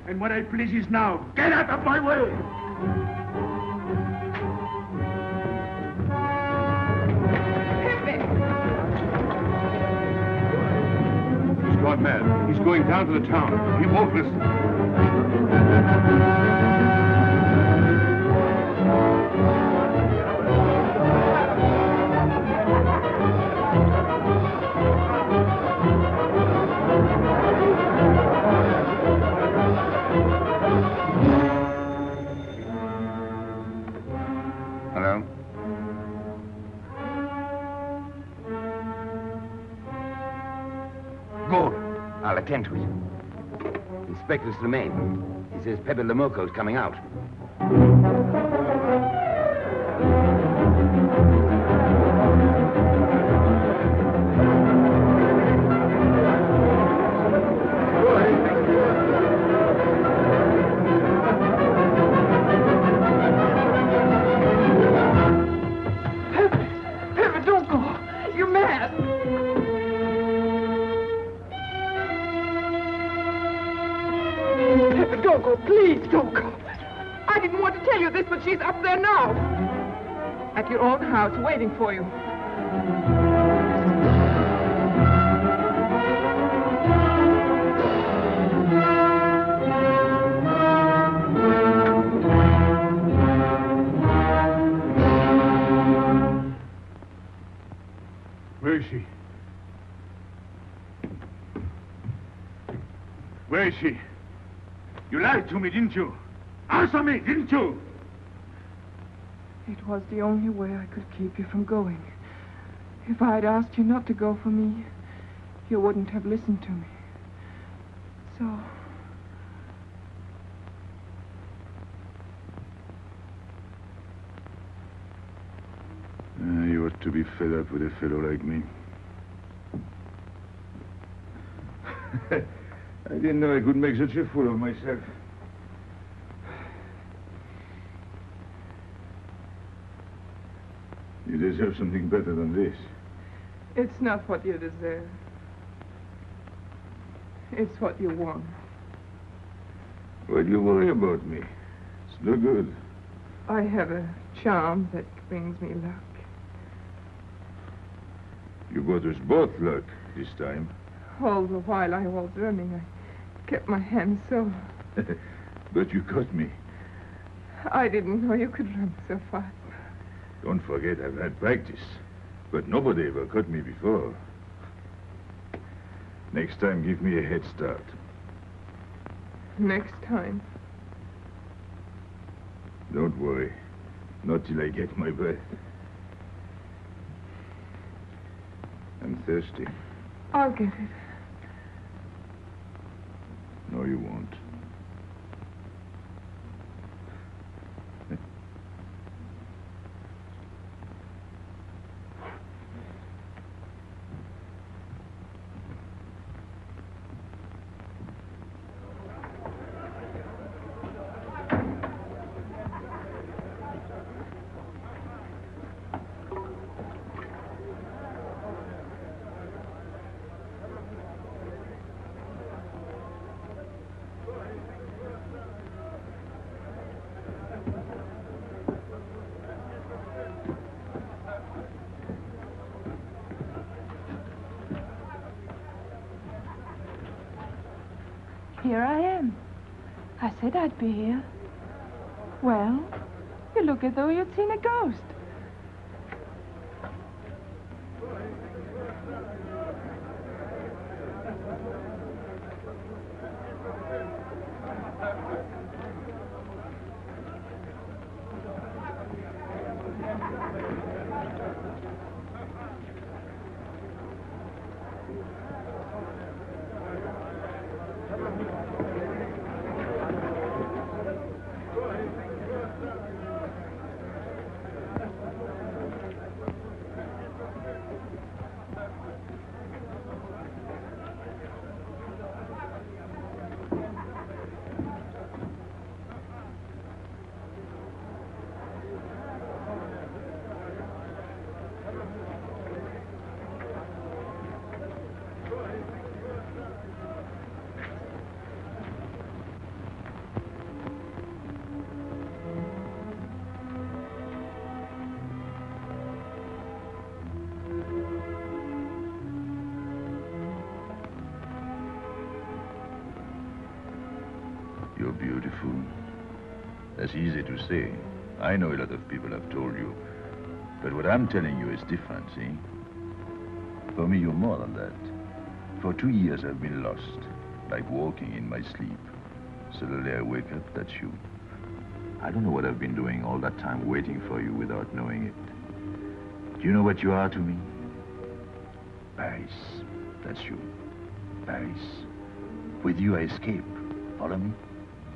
And what I please is now. Get out of my way. He's gone mad. He's going down to the town. He won't listen. Hello? Good. I'll attend to it. Inspector Slimane. He says Pepe Lamoco's coming out. Pepe, don't go. You're mad. Pepe, don't go. Please, don't go. I didn't want to tell you this, but she's up there now. At your own house, waiting for you. Where is she? Where is she? You lied to me, didn't you? Answer me, didn't you? It was the only way I could keep you from going. If I'd asked you not to go for me, you wouldn't have listened to me. So... You ought to be fed up with a fellow like me. I didn't know I could make such a fool of myself. You deserve something better than this. It's not what you deserve. It's what you want. Why do you worry about me? It's no good. I have a charm that brings me luck. You brought us both luck this time. All the while I was running, I kept my hands so... But you caught me. I didn't know you could run so fast. Don't forget, I've had practice. But nobody ever caught me before. Next time, give me a head start. Next time. Don't worry. Not till I get my breath. I'm thirsty. I'll get it. No, you won't. Here I am. I said I'd be here. Well, you look as though you'd seen a ghost. You're beautiful. That's easy to say. I know a lot of people have told you. But what I'm telling you is different, see? For me, you're more than that. For 2 years, I've been lost, like walking in my sleep. Suddenly, I wake up, that's you. I don't know what I've been doing all that time, waiting for you without knowing it. Do you know what you are to me? Paris. That's you. Paris. With you, I escape. Follow me?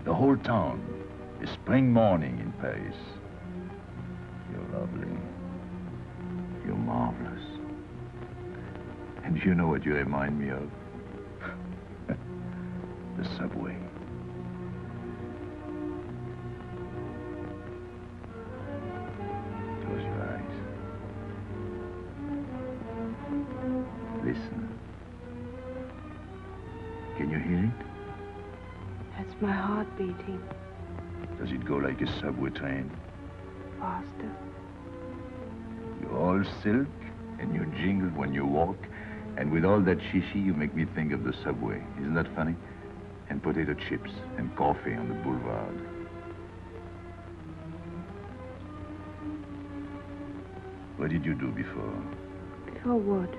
The whole town. A spring morning in Paris. You're lovely. You're marvelous. And you know what you remind me of? The subway. Close your eyes. Listen. Can you hear it? That's my heart beating. Does it go like a subway train? Faster. You're all silk, and you jingle when you walk, and with all that shishi, you make me think of the subway. Isn't that funny? And potato chips, and coffee on the boulevard. What did you do before? Before what?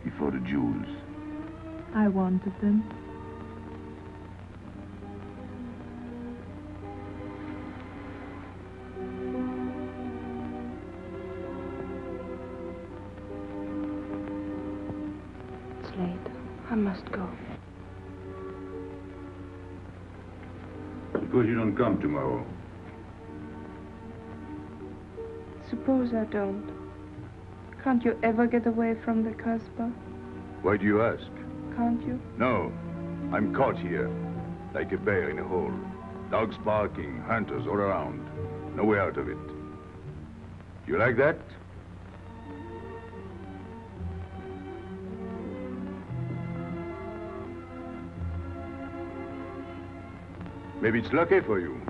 Before the jewels. I wanted them. It's late. I must go. Suppose you don't come tomorrow. Suppose I don't. Can't you ever get away from the Casbah? Why do you ask? Can't you? No. I'm caught here, like a bear in a hole. Dogs barking, hunters all around. No way out of it. You like that? Maybe it's lucky for you.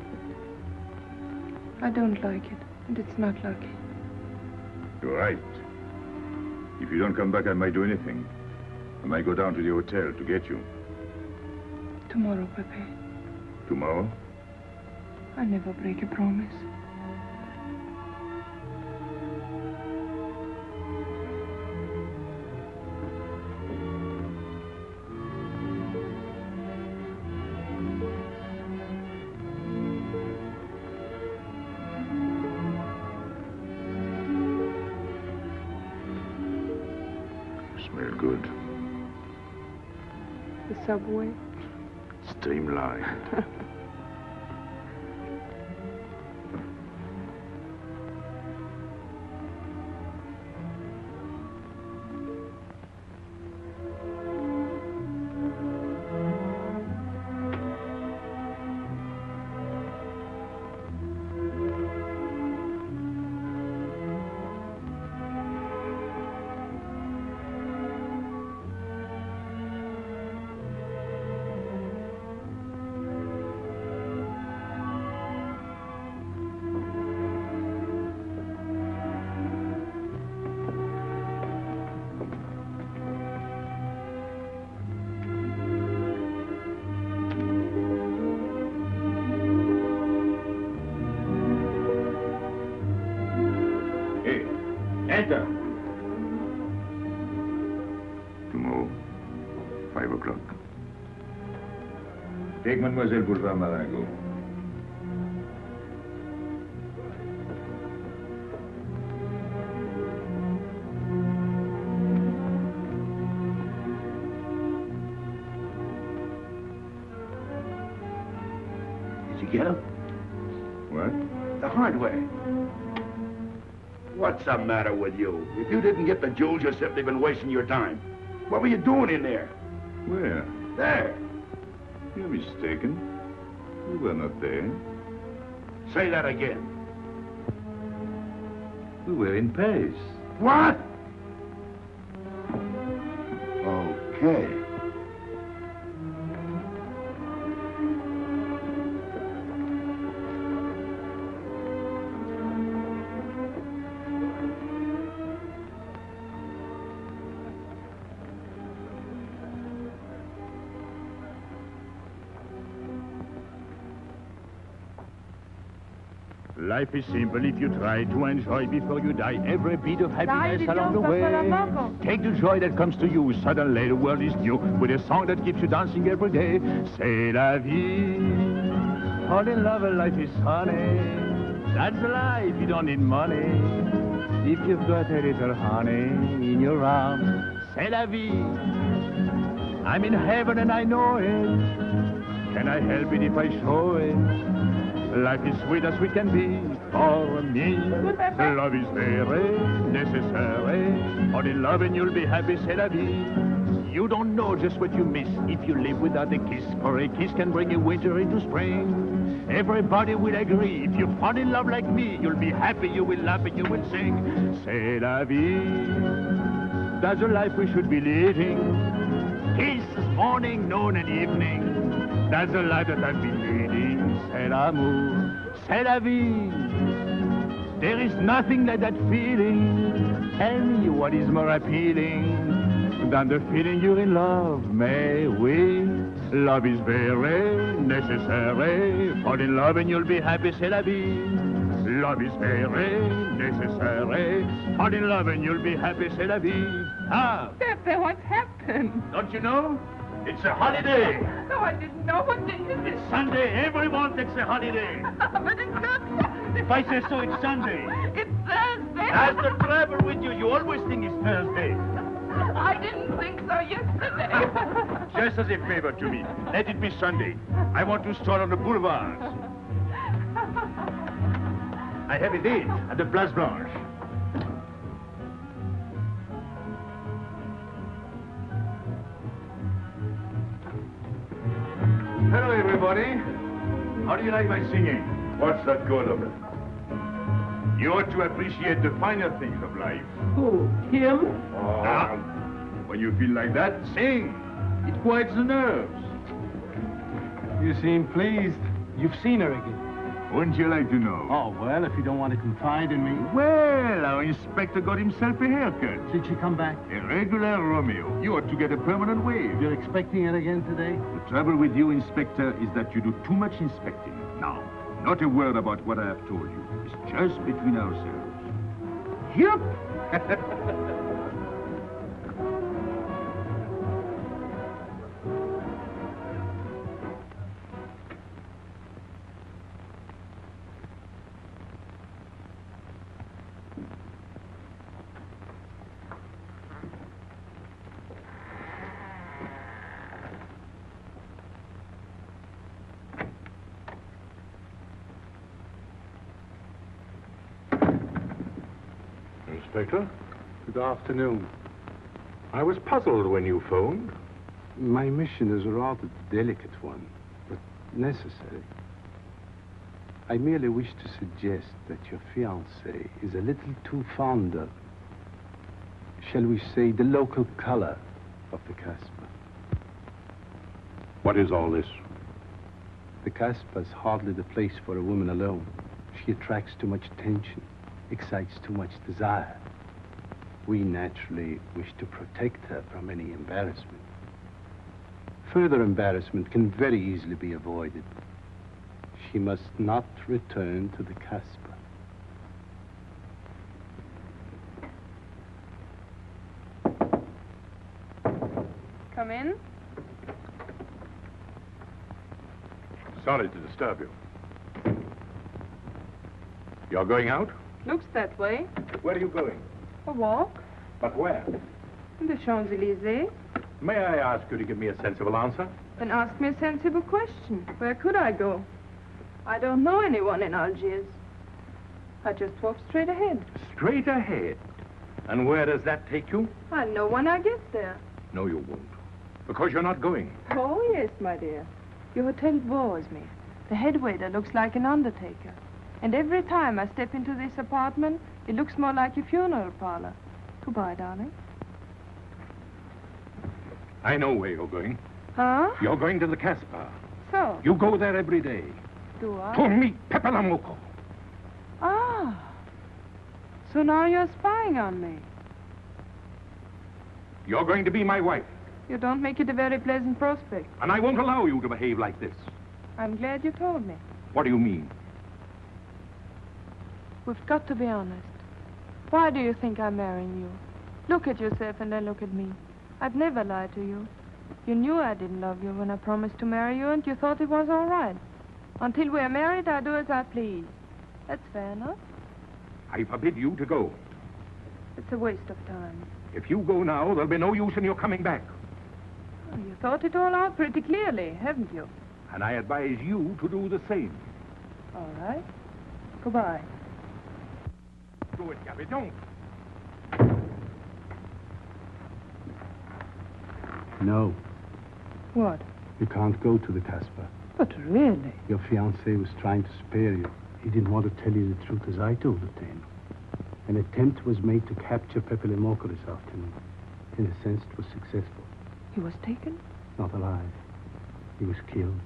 I don't like it, and it's not lucky. You're right. If you don't come back, I might do anything. I might go down to the hotel to get you. Tomorrow, Pepe. Tomorrow? I never break a promise. Real good. The subway? Streamlined. Enter. Tomorrow, 5 o'clock. Take Mademoiselle Boulevard Marengo. Did you get him? What? The hardware. What's the matter with you? If you didn't get the jewels, you've simply been wasting your time. What were you doing in there? Where? There. You're mistaken. We were not there. Say that again. We were in Paris. What? Okay. Life is simple if you try to enjoy before you die every bit of happiness along the way. Take the joy that comes to you. Suddenly the world is new with a song that keeps you dancing every day. C'est la vie. Fall in love and life is funny. That's life, you don't need money. If you've got a little honey in your arms, c'est la vie. I'm in heaven and I know it. Can I help it if I show it? Life is sweet as we can be for me. Love is very necessary. Fall in love and you'll be happy, c'est la vie. You don't know just what you miss if you live without a kiss. For a kiss can bring a winter into spring. Everybody will agree. If you fall in love like me, you'll be happy, you will laugh and you will sing. C'est la vie. That's the life we should be living. Kiss morning, noon and evening. That's the life that I've been leading. C'est l'amour, c'est la vie. There is nothing like that feeling. Tell me what is more appealing than the feeling you're in love, may we? Love is very necessary. Fall in love and you'll be happy, c'est la vie. Love is very necessary. Fall in love and you'll be happy, c'est la vie. Ah! Pepe, what's happened? Don't you know? It's a holiday. No, I didn't know. What day is it? It's Sunday. Everyone takes a holiday. But it's not Sunday. If I say so, it's Sunday. It's Thursday. That's the trouble with you. You always think it's Thursday. I didn't think so yesterday. Just as a favor to me, let it be Sunday. I want to stroll on the boulevards. I have a date at the Place Blanche. Hello, everybody. How do you like my singing? What's that good of it? You ought to appreciate the finer things of life. Who? Him? When you feel like that, sing. It quiets the nerves. You seem pleased. You've seen her again. Wouldn't you like to know? Oh, well, if you don't want to confide in me. Well, our inspector got himself a haircut. Did she come back? A regular Romeo. You ought to get a permanent wave. You're expecting it again today? The trouble with you, Inspector, is that you do too much inspecting. Now, not a word about what I have told you. It's just between ourselves. Yep. Inspector. Good afternoon. I was puzzled when you phoned. My mission is a rather delicate one, but necessary. I merely wish to suggest that your fiancée is a little too fond of, shall we say, the local color of the Casbah. What is all this? The Casbah is hardly the place for a woman alone. She attracts too much attention, excites too much desire. We naturally wish to protect her from any embarrassment. Further embarrassment can very easily be avoided. She must not return to the Casbah. Come in. Sorry to disturb you. You're going out? Looks that way. Where are you going? A walk. But where? In the Champs-Élysées. May I ask you to give me a sensible answer? Then ask me a sensible question. Where could I go? I don't know anyone in Algiers. I just walk straight ahead. Straight ahead. And where does that take you? I'll know when I get there. No, you won't. Because you're not going. Oh, yes, my dear. Your hotel bores me. The head waiter looks like an undertaker. And every time I step into this apartment, it looks more like a funeral parlor. Goodbye, darling. I know where you're going. Huh? You're going to the Casbah. So? You go there every day. Do I? To meet Pepe Lamuco. Ah. So now you're spying on me. You're going to be my wife. You don't make it a very pleasant prospect. And I won't allow you to behave like this. I'm glad you told me. What do you mean? We've got to be honest. Why do you think I'm marrying you? Look at yourself and then look at me. I've never lied to you. You knew I didn't love you when I promised to marry you, and you thought it was all right. Until we're married, I do as I please. That's fair enough. I forbid you to go. It's a waste of time. If you go now, there'll be no use in your coming back. Oh, you thought it all out pretty clearly, haven't you? And I advise you to do the same. All right. Goodbye. Do it, Gabby, don't. No, What? you can't go to the Casbah. But really? Your fiancé was trying to spare you. He didn't want to tell you the truth as I told it to him. An attempt was made to capture Pepe Lamuco this afternoon. In a sense, it was successful. He was taken? Not alive. He was killed.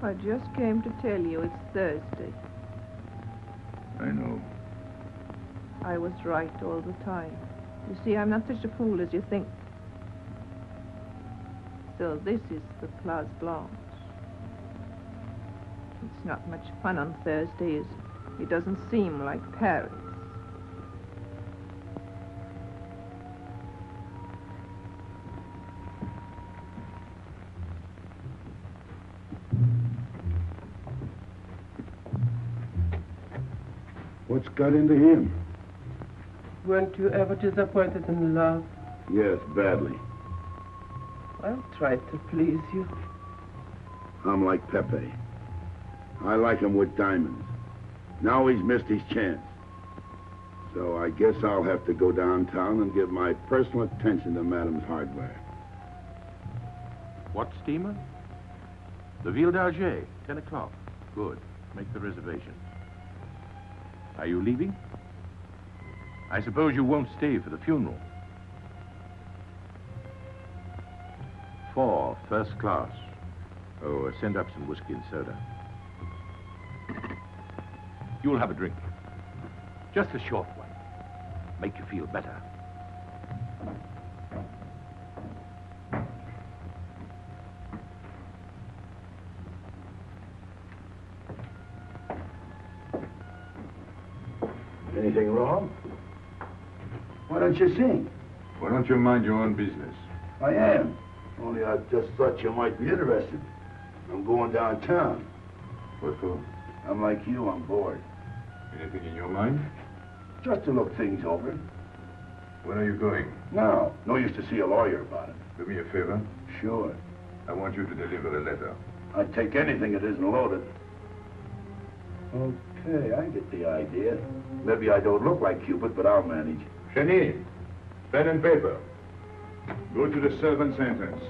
I just came to tell you it's Thursday. I know. I was right all the time. You see, I'm not such a fool as you think. So this is the Place Blanche. It's not much fun on Thursday, is it? It doesn't seem like Paris. What's got into him? Weren't you ever disappointed in love? Yes, badly. I'll try to please you. I'm like Pepe. I like him with diamonds. Now he's missed his chance. So I guess I'll have to go downtown and give my personal attention to Madame's hardware. What steamer? The Ville d'Alger, 10 o'clock. Good. Make the reservation. Are you leaving? I suppose you won't stay for the funeral. 4, first class. Oh, send up some whiskey and soda. You'll have a drink. Just a short one. Make you feel better. Anything wrong? Why don't you sing? Why don't you mind your own business? I am. Only I just thought you might be interested. I'm going downtown. What for? I'm like you, I'm bored. Anything in your mind? Just to look things over. When are you going? No. No use to see a lawyer about it. Do me a favor. Sure. I want you to deliver a letter. I'd take anything that isn't loaded. Okay, I get the idea. Maybe I don't look like Cupid, but I'll manage. Chenille, pen and paper. Go to the servant's entrance.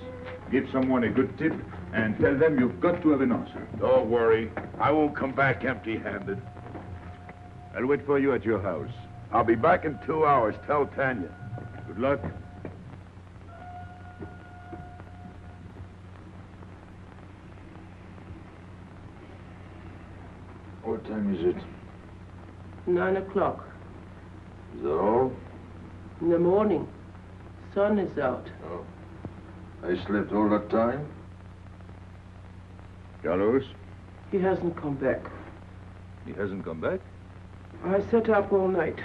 Give someone a good tip and tell them you've got to have an answer. Don't worry. I won't come back empty-handed. I'll wait for you at your house. I'll be back in 2 hours. Tell Tanya. Good luck. What time is it? 9 o'clock. Is that all? In the morning. Sun is out. Oh. I slept all that time? Carlos? He hasn't come back. He hasn't come back? I sat up all night.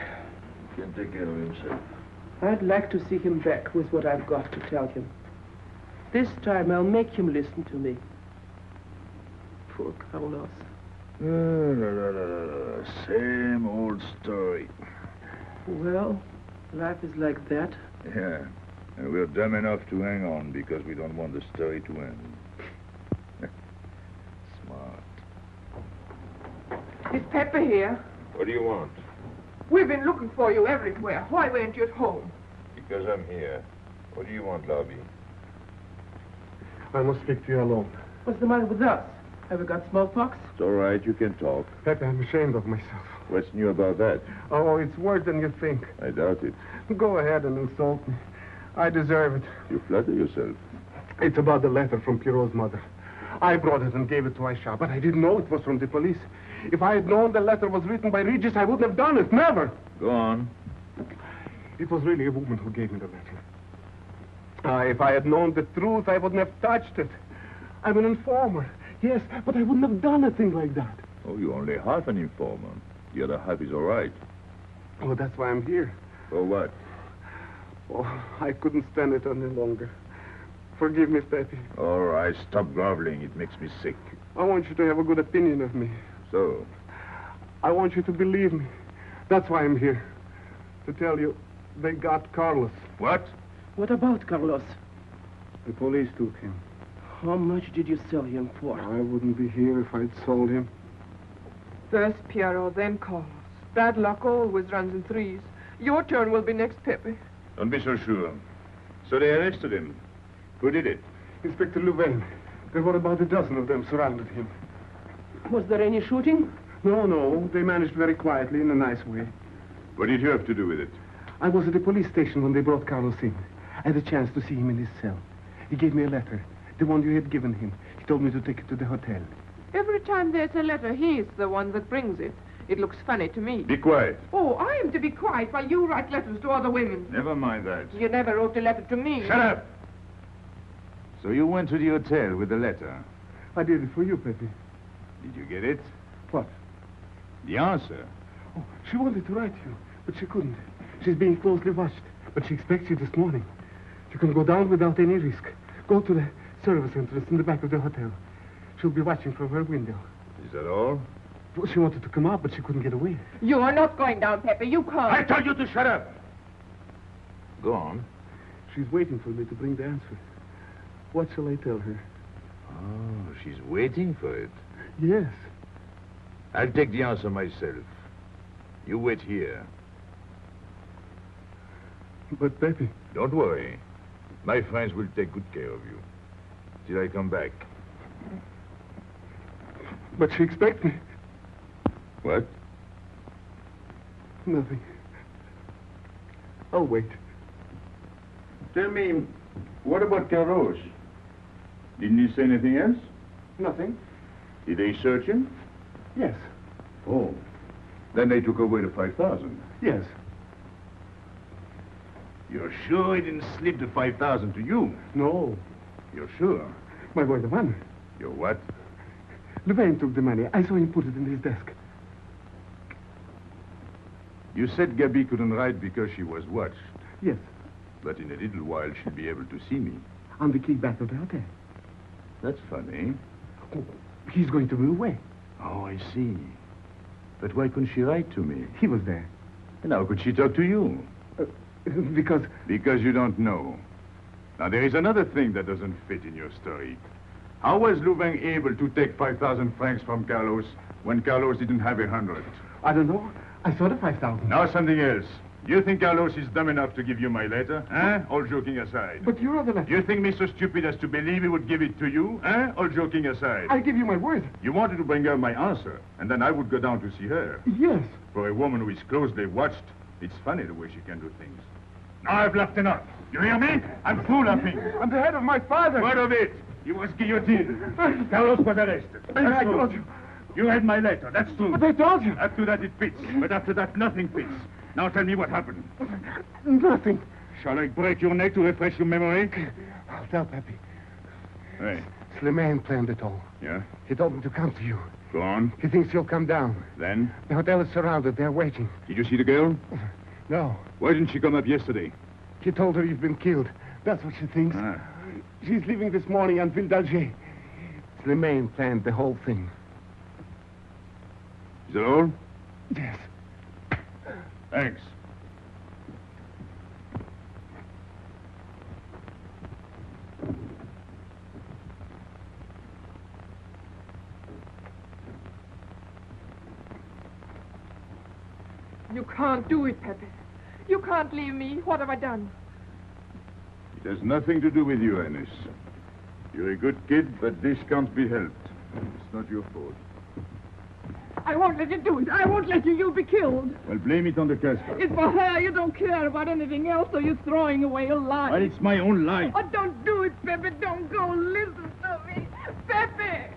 He can take care of himself. I'd like to see him back with what I've got to tell him. This time I'll make him listen to me. Poor Carlos. Same old story. Well, life is like that. Yeah. And we're dumb enough to hang on because we don't want the story to end. Smart. Is Pepper here? What do you want? We've been looking for you everywhere. Why weren't you at home? Because I'm here. What do you want, Lobby? I must speak to you alone. What's the matter with us? Have we got smallpox? It's all right. You can talk. Pepe, I'm ashamed of myself. What's new about that? Oh, it's worse than you think. I doubt it. Go ahead and insult me. I deserve it. You flatter yourself. It's about the letter from Pierrot's mother. I brought it and gave it to Aisha, but I didn't know it was from the police. If I had known the letter was written by Regis, I wouldn't have done it. Never. Go on. It was really a woman who gave me the letter. If I had known the truth, I wouldn't have touched it. I'm an informer. Yes, but I wouldn't have done a thing like that. Oh, you're only half an informer. The other half is all right. Oh, that's why I'm here. For what? Oh, I couldn't stand it any longer. Forgive me, Pepe. All right, stop groveling. It makes me sick. I want you to have a good opinion of me. So? I want you to believe me. That's why I'm here. To tell you, they got Carlos. What? What about Carlos? The police took him. How much did you sell him for? I wouldn't be here if I'd sold him. First Pierrot, then Carlos. Bad luck always runs in threes. Your turn will be next, Pepe. Don't be so sure. So they arrested him. Who did it? Inspector Louvain. There were about a dozen of them surrounded him. Was there any shooting? No. They managed very quietly, in a nice way. What did you have to do with it? I was at the police station when they brought Carlos in. I had a chance to see him in his cell. He gave me a letter, the one you had given him. He told me to take it to the hotel. Every time there's a letter, he's the one that brings it. It looks funny to me. Be quiet. Oh, I am to be quiet while you write letters to other women. Never mind that. You never wrote a letter to me. Shut up! So you went to the hotel with the letter. I did it for you, Pepe. Did you get it? What? The answer. Oh, she wanted to write you, but she couldn't. She's being closely watched, but she expects you this morning. You can go down without any risk. Go to the service entrance in the back of the hotel. She'll be watching from her window. Is that all? Well, she wanted to come out, but she couldn't get away. You are not going down, Pepe. You can't. I told you to shut up! Go on. She's waiting for me to bring the answer. What shall I tell her? Oh, she's waiting for it. Yes. I'll take the answer myself. You wait here. But, Pepe... Don't worry. My friends will take good care of you. Till I come back. But she expects me. What? Nothing. I'll wait. Tell me, what about Carlos? Didn't he say anything else? Nothing. Did they search him? Yes. Oh. Then they took away the 5,000. Yes. You're sure he didn't slip the 5,000 to you? No. You're sure? My boy, the man. You're what? Louvain took the money. I saw him put it in his desk. You said Gabby couldn't write because she was watched. Yes. But in a little while, she'll be able to see me. On the key back of the hotel. That's funny. Oh, he's going to be away. Oh, I see. But why couldn't she write to me? He was there. And how could she talk to you? Because... Because you don't know. Now, there is another thing that doesn't fit in your story. How was Louvain able to take 5,000 francs from Carlos when Carlos didn't have 100? I don't know. I saw the 5,000. Now something else. You think Carlos is dumb enough to give you my letter? Eh? All joking aside. But you are the letter. You think me so stupid as to believe he would give it to you? Eh? All joking aside. I give you my word. You wanted to bring her my answer, and then I would go down to see her. Yes. For a woman who is closely watched, it's funny the way she can do things. Now I've laughed enough. You hear me? I'm through laughing. I'm the head of my father. What of it? He was guillotined. Carlos was arrested. I told you. You read my letter, that's true. But I told you. Up to that it fits, but after that nothing fits. Now tell me what happened. Nothing. Shall I break your neck to refresh your memory? I'll tell Pepe. Hey. Slimane planned it all. Yeah? He told me to come to you. Go on. He thinks you'll come down. Then? The hotel is surrounded. They're waiting. Did you see the girl? No. Why didn't she come up yesterday? He told her you've been killed. That's what she thinks. Ah. She's leaving this morning on Ville d'Alger. Slimane planned the whole thing. Is that all? Yes. Thanks. You can't do it, Pepe. You can't leave me. What have I done? It has nothing to do with you, Ernest. You're a good kid, but this can't be helped. It's not your fault. I won't let you do it. I won't let you. You'll be killed. Well, blame it on the Casbah. It's for her. You don't care about anything else, so you're throwing away your life. Well, it's my own life. Oh, don't do it, Pepe. Don't go. Listen to me. Pepe!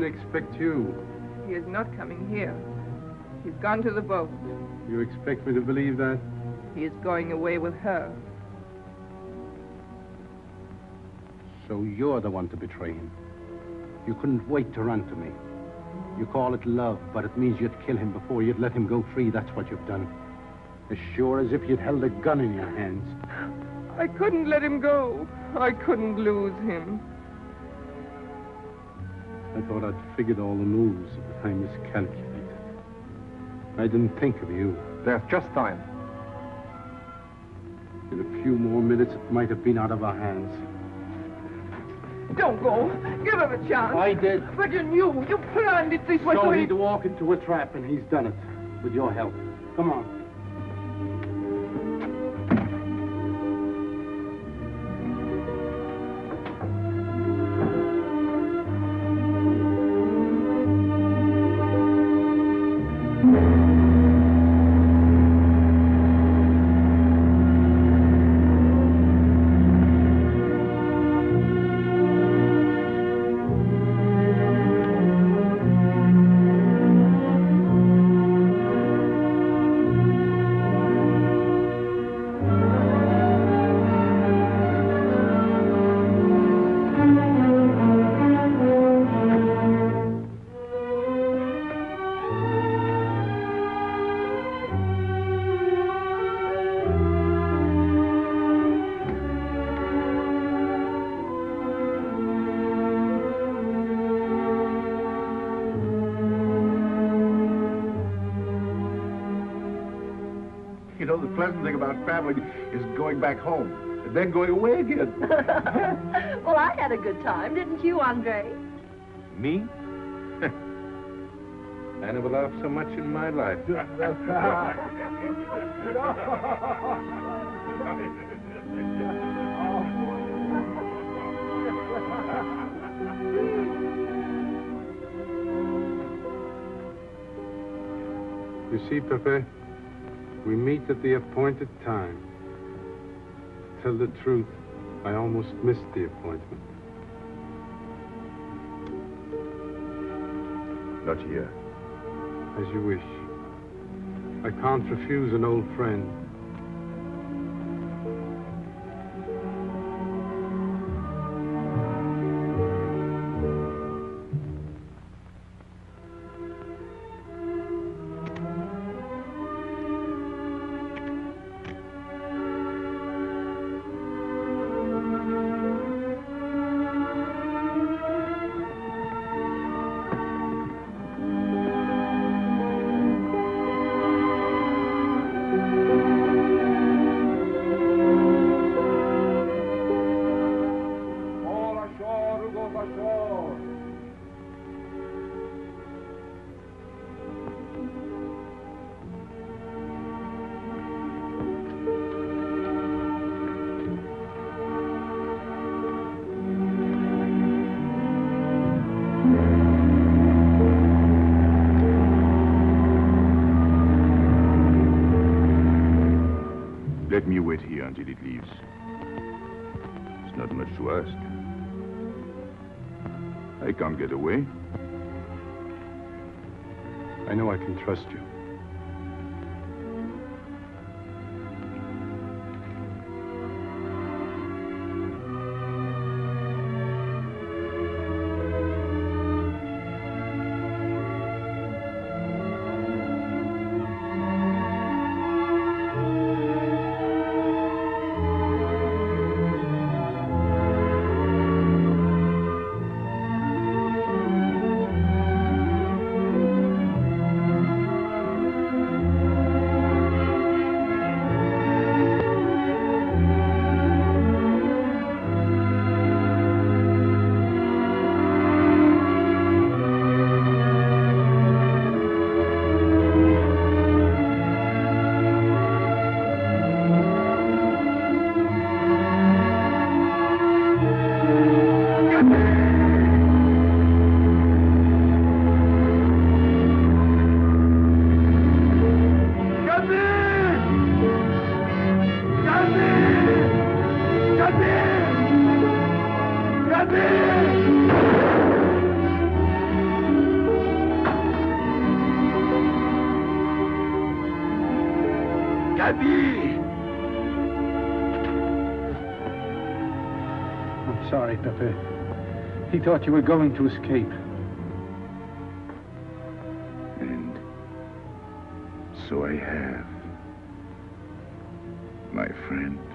didn't expect you. He is not coming here. He's gone to the boat. You expect me to believe that? He is going away with her. So you're the one to betray him. You couldn't wait to run to me. You call it love, but it means you'd kill him before you'd let him go free. That's what you've done. As sure as if you'd held a gun in your hands. I couldn't let him go. I couldn't lose him. I thought I'd figured all the moves, but I miscalculated. I didn't think of you. There's just time. In a few more minutes, it might have been out of our hands. Don't go. Give him a chance. I did. But you knew. You planned it this way. So he'd walk into a trap, and he's done it. With your help. Come on. You know, the pleasant thing about traveling is going back home and then going away again. Well, I had a good time, didn't you, Andre? Me? I never laughed so much in my life. You see, Pepe, we meet at the appointed time. To tell the truth, I almost missed the appointment. Not here. As you wish. I can't refuse an old friend. Let me wait here until it leaves. It's not much to ask. I can't get away. I know I can trust you. ami! I'm sorry, Pepe. He thought you were going to escape. And so I have, my friend.